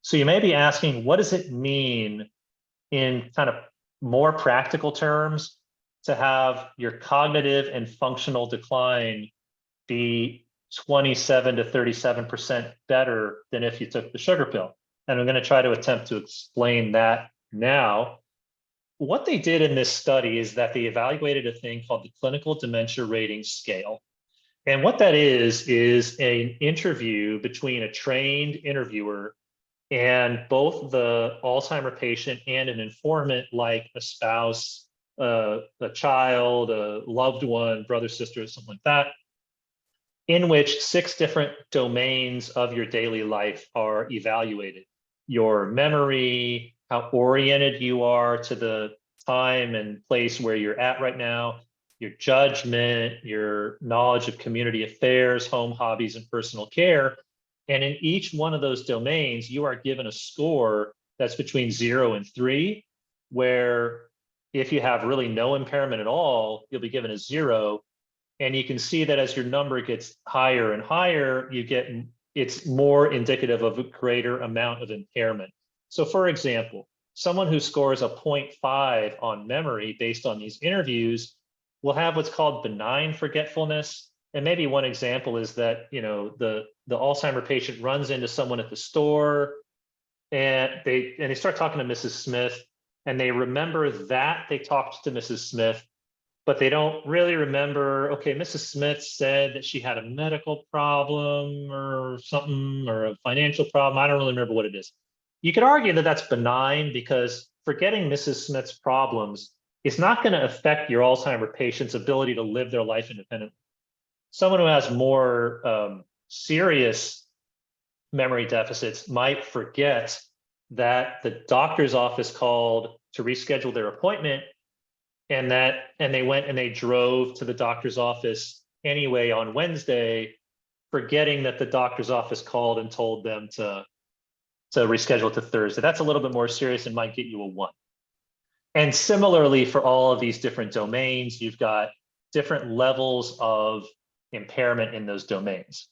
So you may be asking, what does it mean in kind of more practical terms to have your cognitive and functional decline be 27 to 37% better than if you took the sugar pill? And I'm going to try to attempt to explain that now. What they did in this study is that they evaluated a thing called the Clinical Dementia Rating Scale. And what that is an interview between a trained interviewer and both the Alzheimer patient and an informant, like a spouse, a child, a loved one, brother, sister, something like that, in which 6 different domains of your daily life are evaluated. Your memory, how oriented you are to the time and place where you're at right now, your judgment, your knowledge of community affairs, home, hobbies, and personal care. And in each one of those domains, you are given a score that's between 0 and 3, where if you have really no impairment at all, you'll be given a 0. And you can see that as your number gets higher and higher, it's more indicative of a greater amount of impairment. So for example, someone who scores a 0.5 on memory based on these interviews will have what's called benign forgetfulness. And maybe one example is that, the Alzheimer patient runs into someone at the store and they start talking to Mrs. Smith, and they remember that they talked to Mrs. Smith, but they don't really remember, okay, Mrs. Smith said that she had a medical problem or something, or a financial problem. I don't really remember what it is. You could argue that that's benign because forgetting Mrs. Smith's problems is not going to affect your Alzheimer patient's ability to live their life independently. Someone who has more serious memory deficits might forget that the doctor's office called to reschedule their appointment, and they went and they drove to the doctor's office anyway on Wednesday, forgetting that the doctor's office called and told them to reschedule to Thursday. That's a little bit more serious and might get you a 1. And similarly, for all of these different domains, you've got different levels of impairment in those domains.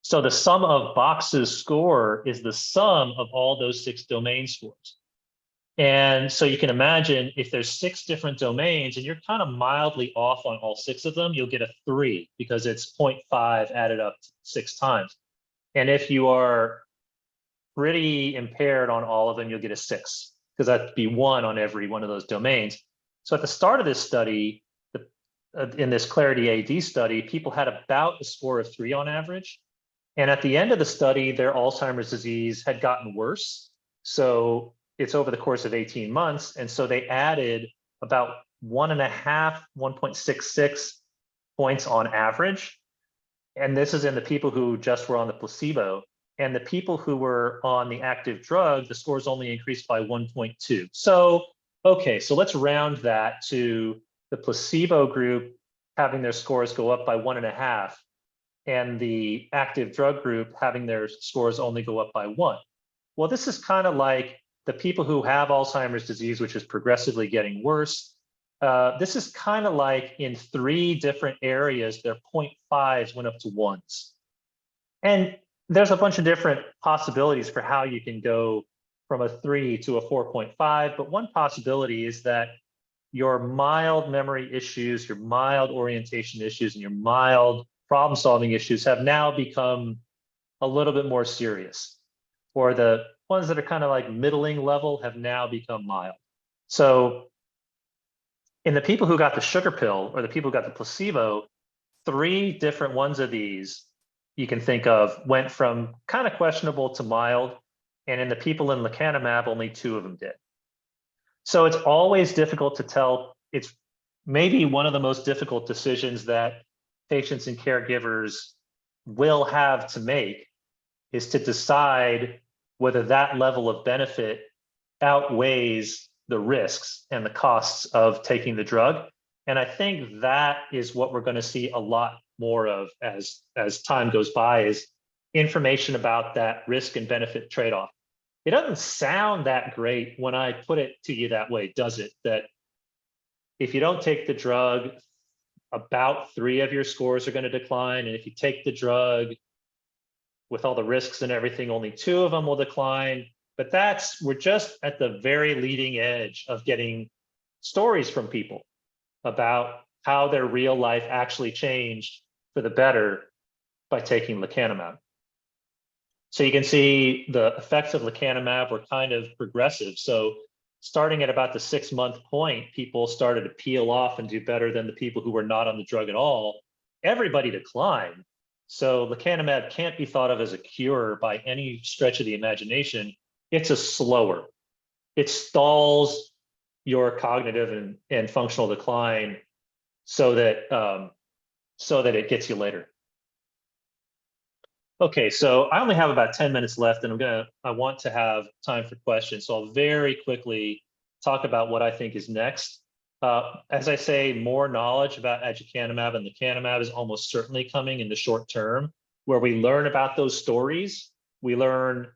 So the sum of boxes score is the sum of all those 6 domain scores. And so you can imagine if there's 6 different domains and you're kind of mildly off on all 6 of them, you'll get a 3 because it's 0.5 added up 6 times. And if you are pretty impaired on all of them, you'll get a 6 because that'd be 1 on every one of those domains. So at the start of this study, in this Clarity AD study, people had about a score of 3 on average. And at the end of the study, their Alzheimer's disease had gotten worse. So it's over the course of 18 months. And so they added about 1.66 points on average. And this is in the people who just were on the placebo. And the people who were on the active drug, the scores only increased by 1.2. So, okay, so let's round that to the placebo group having their scores go up by 1.5, and the active drug group having their scores only go up by 1. Well, this is kind of like the people who have Alzheimer's disease, which is progressively getting worse. This is kind of like in 3 different areas, their 0.5s went up to 1s. And there's a bunch of different possibilities for how you can go from a 3 to a 4.5, but one possibility is that your mild memory issues, your mild orientation issues, and your mild problem-solving issues have now become a little bit more serious. Or the ones that are kind of like middling level have now become mild. So in the people who got the sugar pill or the people who got the placebo, 3 different ones of these you can think of went from kind of questionable to mild. And in the people in lecanemab, only 2 of them did. So it's always difficult to tell. It's maybe one of the most difficult decisions that patients and caregivers will have to make, is to decide whether that level of benefit outweighs the risks and the costs of taking the drug. And I think that is what we're going to see a lot more of as time goes by, is information about that risk and benefit trade-off. It doesn't sound that great when I put it to you that way, does it? That if you don't take the drug, about 3 of your scores are going to decline. And if you take the drug with all the risks and everything, only 2 of them will decline. But we're just at the very leading edge of getting stories from people about how their real life actually changed for the better by taking lecanemab. So you can see the effects of lecanemab were kind of progressive. So starting at about the 6-month point, people started to peel off and do better than the people who were not on the drug at all. Everybody declined. So lecanemab can't be thought of as a cure by any stretch of the imagination. It's a slower. It stalls your cognitive and functional decline so that it gets you later. Okay, so I only have about 10 minutes left, and I want to have time for questions. So I'll very quickly talk about what I think is next. As I say, more knowledge about aducanumab and lecanemab is almost certainly coming in the short term, where we learn about those stories. We learn,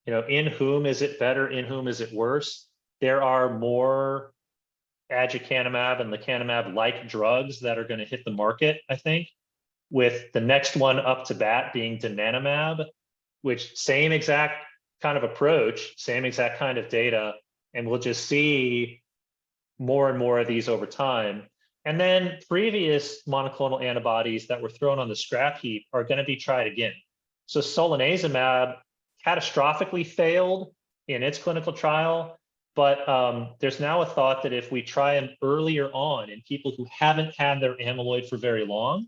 in whom is it better, in whom is it worse. There are more aducanumab and lecanemab-like drugs that are going to hit the market, I think, with the next one up to bat being donanemab, which same exact kind of approach, same exact kind of data, and we'll just see more and more of these over time. And then previous monoclonal antibodies that were thrown on the scrap heap are going to be tried again. So solanezumab catastrophically failed in its clinical trial, but there's now a thought that if we try them earlier on in people who haven't had their amyloid for very long,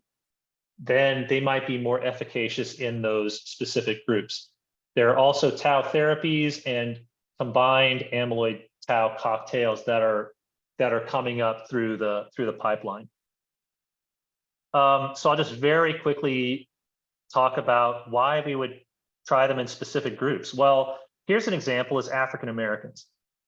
then they might be more efficacious in those specific groups. There are also tau therapies and combined amyloid tau cocktails that are coming up through the pipeline. So I'll just very quickly talk about why we would try them in specific groups. Well, here's an example: is African Americans.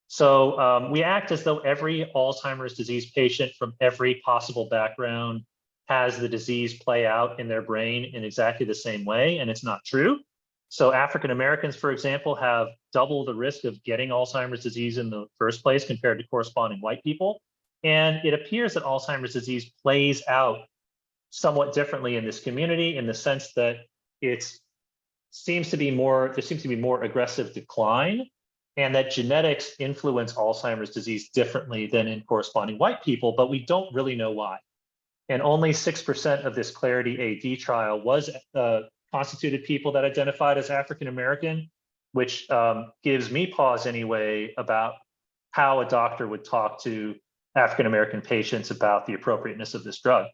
So we act as though every Alzheimer's disease patient from every possible background has the disease play out in their brain in exactly the same way, and it's not true. So African Americans, for example, have double the risk of getting Alzheimer's disease in the first place compared to corresponding white people. And it appears that Alzheimer's disease plays out somewhat differently in this community, in the sense that there seems to be more aggressive decline, and that genetics influence Alzheimer's disease differently than in corresponding white people, but we don't really know why. And only 6% of this Clarity AD trial was constituted people that identified as African American, which gives me pause anyway about how a doctor would talk to African American patients about the appropriateness of this drug.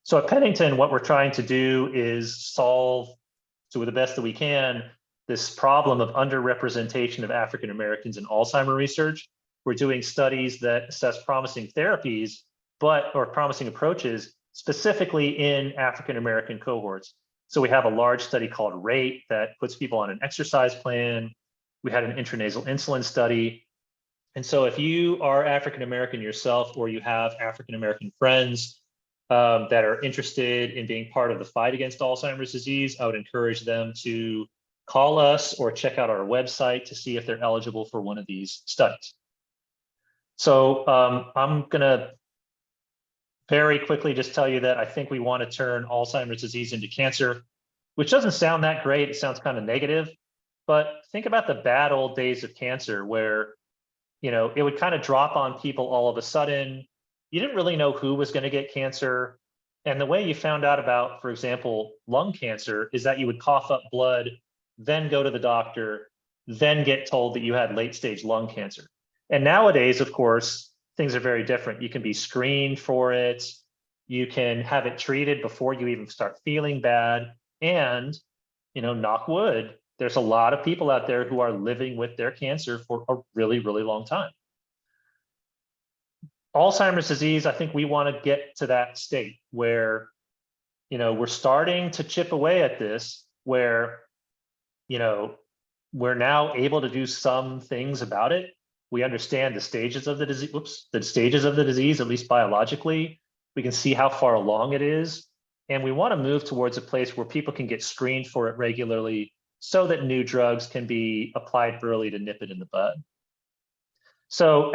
So at Pennington, what we're trying to do is solve, to the best that we can, this problem of underrepresentation of African Americans in Alzheimer research. We're doing studies that assess promising therapies, or promising approaches, specifically in African American cohorts. So we have a large study called RATE that puts people on an exercise plan. We had an intranasal insulin study. And so if you are African American yourself, or you have African American friends that are interested in being part of the fight against Alzheimer's disease, I would encourage them to call us or check out our website to see if they're eligible for one of these studies. So I'm going to very quickly just tell you that I think we want to turn Alzheimer's disease into cancer, which doesn't sound that great. It sounds kind of negative, but think about the bad old days of cancer where, it would kind of drop on people all of a sudden. You didn't really know who was going to get cancer. And the way you found out about, for example, lung cancer is that you would cough up blood, then go to the doctor, then get told that you had late stage lung cancer. And nowadays, of course, things are very different. You can be screened for it. You can have it treated before you even start feeling bad. And, knock wood, there's a lot of people out there who are living with their cancer for a really, really long time. Alzheimer's disease, I think we want to get to that state where, we're starting to chip away at this, where, we're now able to do some things about it. We understand the stages of the disease, at least biologically. We can see how far along it is. And we want to move towards a place where people can get screened for it regularly so that new drugs can be applied early to nip it in the bud. So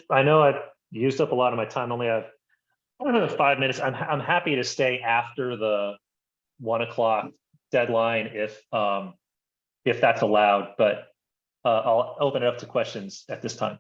I know I've used up a lot of my time, only have 5 minutes. I'm happy to stay after the 1 o'clock deadline if that's allowed, but I'll open it up to questions at this time.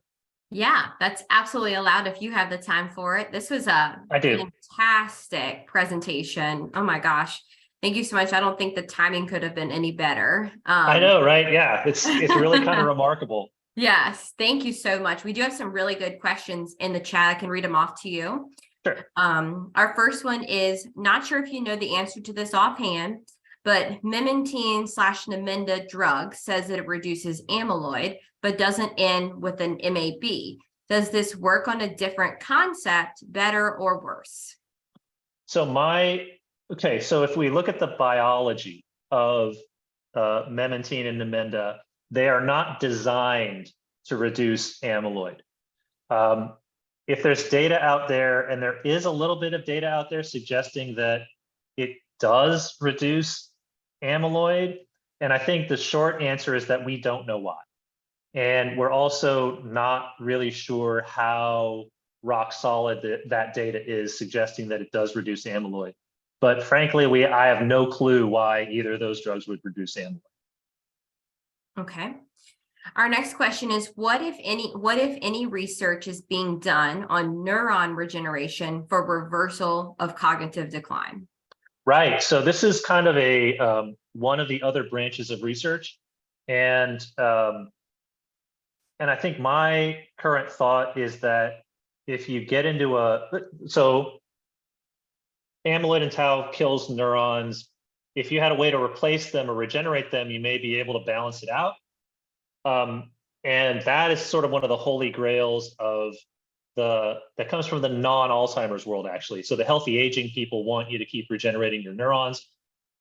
Yeah, that's absolutely allowed if you have the time for it. This was a I do. fantastic presentation. Oh my gosh. Thank you so much. I don't think the timing could have been any better. I know, right? Yeah, it's really kind of remarkable. Yes, thank you so much. We do have some really good questions in the chat. I can read them off to you. Sure. Our first one is, not sure if you know the answer to this offhand, but memantine/Namenda drug says that it reduces amyloid, but doesn't end with an MAB. Does this work on a different concept, better or worse? So if we look at the biology of memantine and Namenda, they are not designed to reduce amyloid. If there's data out there, and there is a little bit of data out there suggesting that it does reduce amyloid, and I think the short answer is that we don't know why. And we're also not really sure how rock solid that data is suggesting that it does reduce amyloid. But frankly, I have no clue why either of those drugs would reduce amyloid. Okay. Our next question is, what if any research is being done on neuron regeneration for reversal of cognitive decline? Right. So this is kind of one of the other branches of research, and I think my current thought is that if you get into amyloid and tau kills neurons. If you had a way to replace them or regenerate them, you may be able to balance it out. And that is sort of one of the holy grails that comes from the non-Alzheimer's world, actually. So the healthy aging people want you to keep regenerating your neurons.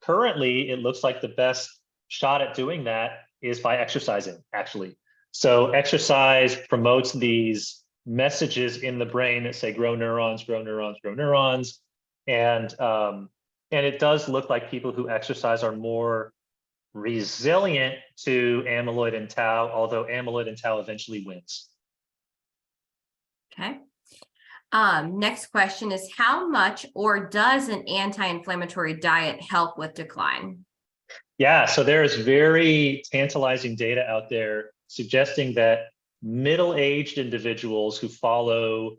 Currently, it looks like the best shot at doing that is by exercising, actually. So exercise promotes these messages in the brain that say grow neurons, grow neurons, grow neurons. And it does look like people who exercise are more resilient to amyloid and tau, although amyloid and tau eventually wins. Okay. Next question is, how much or does an anti-inflammatory diet help with decline? Yeah, so there is very tantalizing data out there suggesting that middle-aged individuals who follow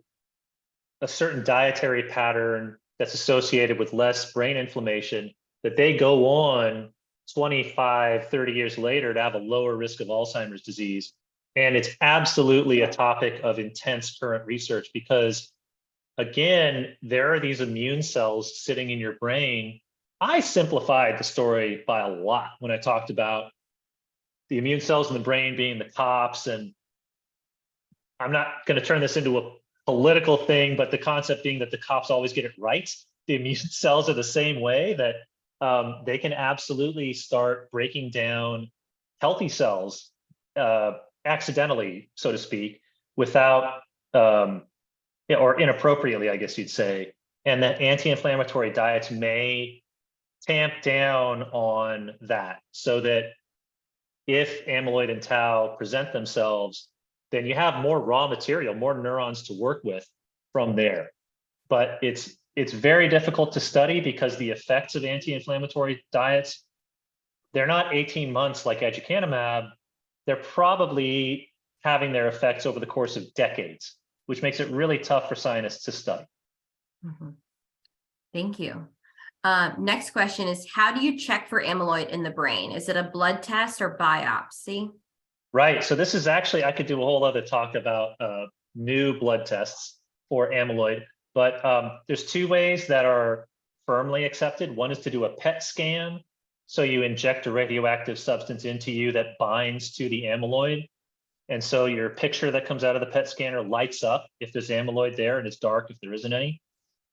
a certain dietary pattern that's associated with less brain inflammation, that they go on 25, 30 years later to have a lower risk of Alzheimer's disease. And it's absolutely a topic of intense current research because, again, there are these immune cells sitting in your brain. I simplified the story by a lot when I talked about the immune cells in the brain being the cops. And I'm not going to turn this into a political thing, but the concept being that the cops always get it right. The immune cells are the same way, that they can absolutely start breaking down healthy cells accidentally, so to speak, without or inappropriately, I guess you'd say. And that anti-inflammatory diets may tamp down on that, so that if amyloid and tau present themselves, then you have more raw material, more neurons to work with from there. But it's very difficult to study because the effects of anti-inflammatory diets, they're not 18 months like aducanumab. They're probably having their effects over the course of decades, which makes it really tough for scientists to study. Mm-hmm. Thank you. Next question is, how do you check for amyloid in the brain? Is it a blood test or biopsy? Right. So this is actually, I could do a whole other talk about new blood tests for amyloid, but there's two ways that are firmly accepted. One is to do a PET scan. So you inject a radioactive substance into you that binds to the amyloid. And so your picture that comes out of the PET scanner lights up if there's amyloid there, and it's dark if there isn't any.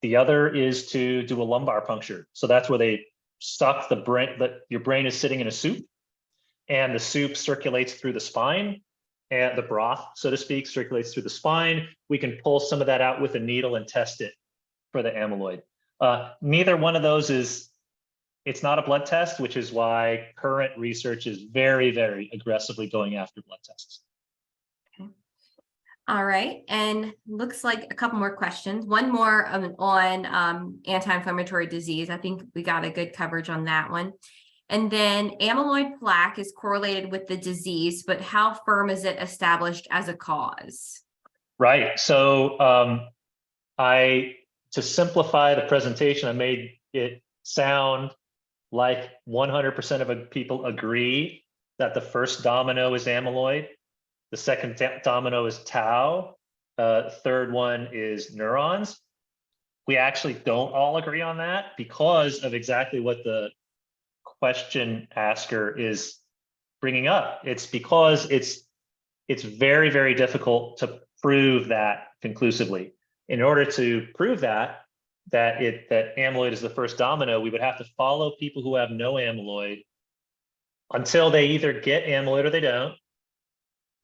The other is to do a lumbar puncture. So that's where they suck the brain, that your brain is sitting in a soup, and the soup circulates through the spine, and the broth, so to speak, circulates through the spine. We can pull some of that out with a needle and test it for the amyloid. Neither one of those it's not a blood test, which is why current research is very, very aggressively going after blood tests. All right, and looks like a couple more questions. One more on anti-inflammatory disease. I think we got a good coverage on that one. And then amyloid plaque is correlated with the disease, but how firm is it established as a cause? Right. So to simplify the presentation, I made it sound like 100% of people agree that the first domino is amyloid. The second domino is tau. Third one is neurons. We actually don't all agree on that because of exactly what the question asker is bringing up. It's because it's very, very difficult to prove that conclusively. In order to prove that amyloid is the first domino, we would have to follow people who have no amyloid until they either get amyloid or they don't.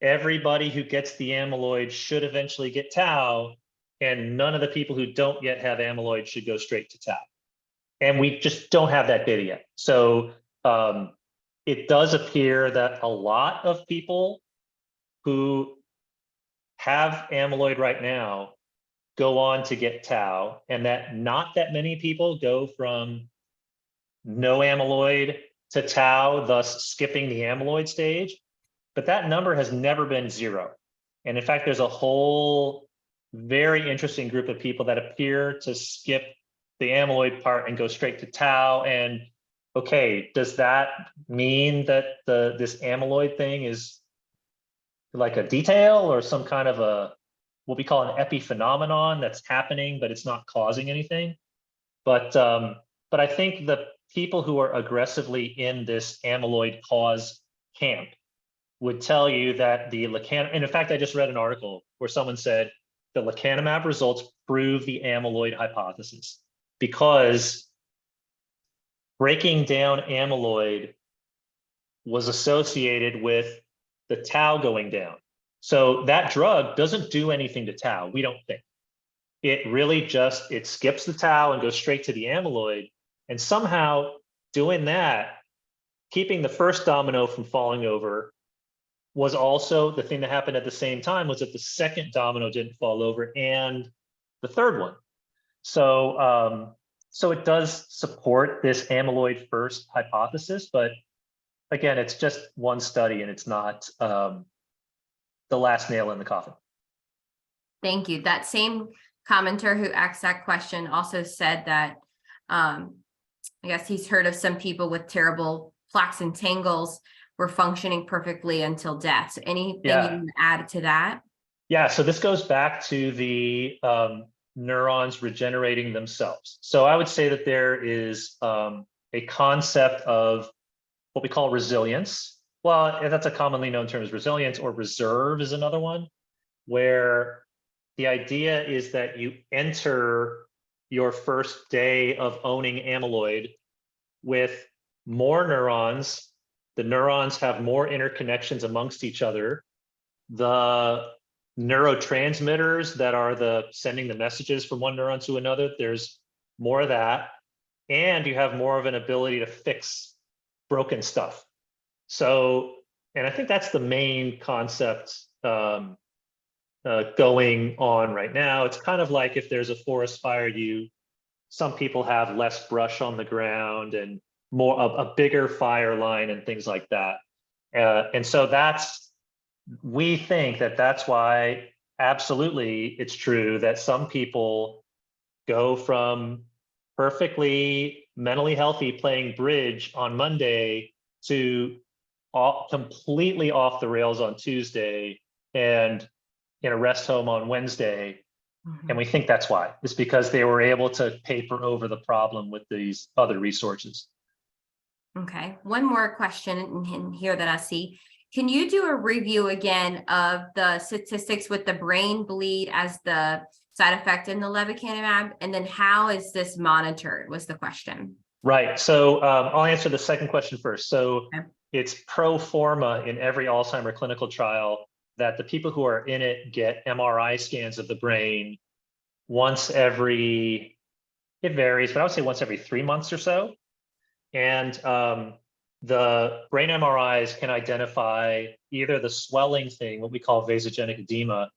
Everybody who gets the amyloid should eventually get tau, and none of the people who don't yet have amyloid should go straight to tau. And we just don't have that data yet. So it does appear that a lot of people who have amyloid right now go on to get tau, and that not that many people go from no amyloid to tau, thus skipping the amyloid stage. But that number has never been zero. And in fact, there's a whole very interesting group of people that appear to skip the amyloid part and go straight to tau. And okay, does that mean that this amyloid thing is like a detail or some kind of what we call an epiphenomenon that's happening, but it's not causing anything? But I think the people who are aggressively in this amyloid cause camp would tell you that the lecanemab, and in fact, I just read an article where someone said the lecanemab results prove the amyloid hypothesis because breaking down amyloid was associated with the tau going down. So that drug doesn't do anything to tau, we don't think. It really just, it skips the tau and goes straight to the amyloid. And somehow doing that, keeping the first domino from falling over, was also the thing that happened at the same time, was that the second domino didn't fall over and the third one. So so it does support this amyloid first hypothesis, but again, it's just one study and it's not the last nail in the coffin. Thank you. That same commenter who asked that question also said that I guess he's heard of some people with terrible plaques and tangles were functioning perfectly until death. So anything you can add to that? Yeah, so this goes back to the neurons regenerating themselves. So I would say that there is a concept of what we call resilience. Well, that's a commonly known term as resilience, or reserve is another one, where the idea is that you enter your first day of owning amyloid with more neurons. The neurons have more interconnections amongst each other. The neurotransmitters that are sending the messages from one neuron to another, there's more of that. And you have more of an ability to fix broken stuff. So, and I think that's the main concept going on right now. It's kind of like if there's a forest fire, some people have less brush on the ground and more a bigger fire line and things like that. And so we think that that's why absolutely it's true that some people go from perfectly mentally healthy playing bridge on Monday to completely off the rails on Tuesday and in a rest home on Wednesday. And we think that's why. It's because they were able to paper over the problem with these other resources. Okay, one more question in here that I see. Can you do a review again of the statistics with the brain bleed as the side effect in the lecanemab? And then how is this monitored was the question. Right. So I'll answer the second question first. So Okay. it's pro forma in every Alzheimer clinical trial that the people who are in it get MRI scans of the brain once every, it varies, but I would say once every 3 months or so. And the brain MRIs can identify either the swelling thing, what we call vasogenic edema,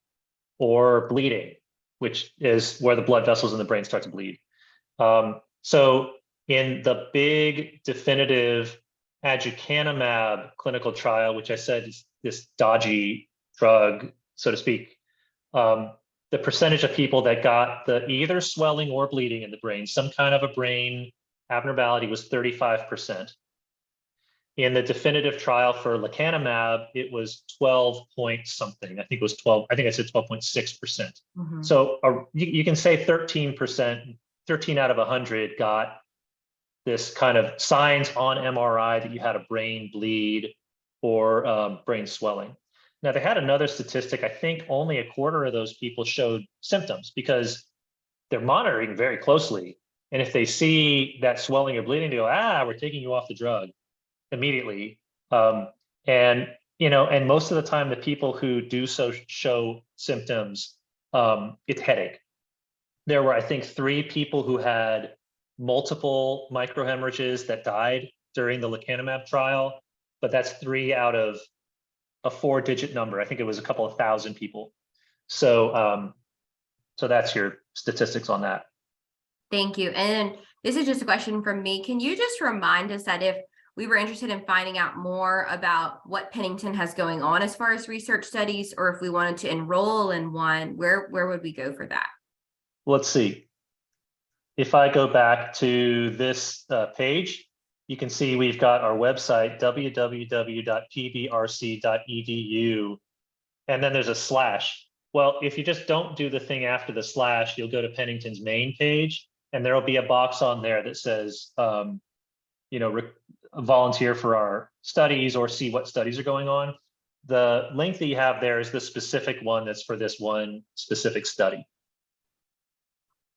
or bleeding, which is where the blood vessels in the brain start to bleed. So in the big definitive aducanumab clinical trial, which I said is this dodgy drug, so to speak, the percentage of people that got the either swelling or bleeding in the brain, some kind of a brain abnormality, was 35%. In the definitive trial for lecanemab, it was 12 point something. I think it was 12. I think I said 12.6%. So you can say 13%, 13 out of 100 got this kind of signs on MRI that you had a brain bleed or brain swelling. Now, they had another statistic. I think only a quarter of those people showed symptoms because they're monitoring very closely. And if they see that swelling or bleeding, they go, we're taking you off the drug immediately. And most of the time, the people who do so show symptoms, it's headache. There were, I think, 3 people who had multiple microhemorrhages that died during the lecanemab trial, but that's 3 out of a 4-digit number. I think it was a couple of thousand people. So, so that's your statistics on that. Thank you. And this is just a question from me. Can you just remind us that if we were interested in finding out more about what Pennington has going on as far as research studies, or if we wanted to enroll in one, where would we go for that? Let's see. If I go back to this page, you can see we've got our website, www.pbrc.edu, and then there's a slash. Well, if you just don't do the thing after the slash, you'll go to Pennington's main page, and there'll be a box on there that says, volunteer for our studies or see what studies are going on. The link that you have there is the specific one that's for this one specific study.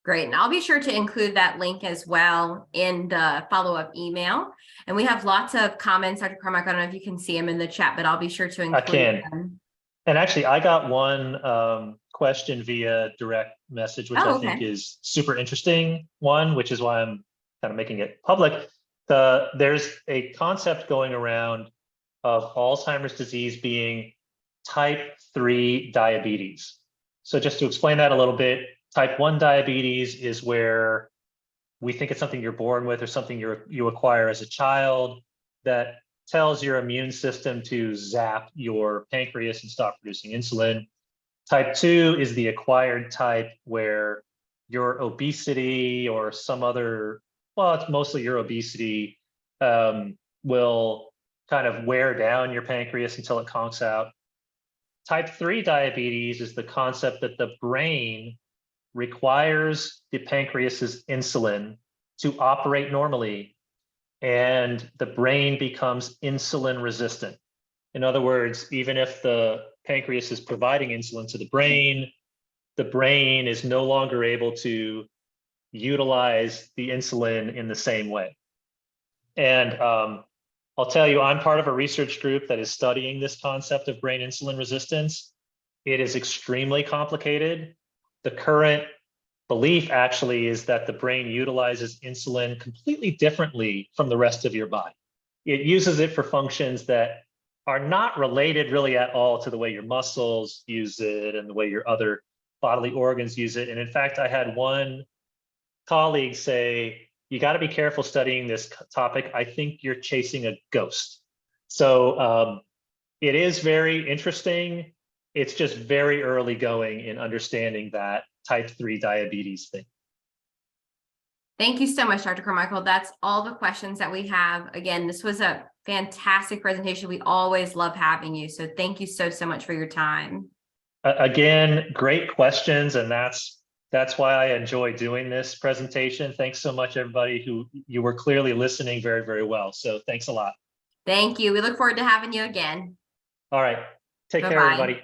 Great. And I'll be sure to include that link as well in the follow-up email. And we have lots of comments, Dr. Carmichael. I don't know if you can see them in the chat, but I'll be sure to include them. And actually, I got one question via direct message, which I think is super interesting one, which is why I'm kind of making it public. There's a concept going around of Alzheimer's disease being type 3 diabetes. So just to explain that a little bit, type 1 diabetes is where we think it's something you're born with or something you acquire as a child that tells your immune system to zap your pancreas and stop producing insulin. Type 2 is the acquired type where your obesity or some other, well, it's mostly your obesity, will kind of wear down your pancreas until it conks out. Type 3 diabetes is the concept that the brain requires the pancreas's insulin to operate normally, and the brain becomes insulin resistant. In other words, even if the pancreas is providing insulin to the brain is no longer able to utilize the insulin in the same way. And I'll tell you, I'm part of a research group that is studying this concept of brain insulin resistance. It is extremely complicated. The current belief actually is that the brain utilizes insulin completely differently from the rest of your body. It uses it for functions that are not related really at all to the way your muscles use it and the way your other bodily organs use it. And in fact, I had one colleague say, you got to be careful studying this topic. I think you're chasing a ghost. So it is very interesting. It's just very early going in understanding that type 3 diabetes thing. Thank you so much, Dr. Carmichael. That's all the questions that we have. Again, this was a Fantastic presentation. We always love having you. So thank you so much for your time. Again, great questions, and that's why I enjoy doing this presentation. Thanks so much, everybody who you were clearly listening very, very well. So thanks a lot. Thank you. We look forward to having you again. All right. Take care, Bye-bye. everybody.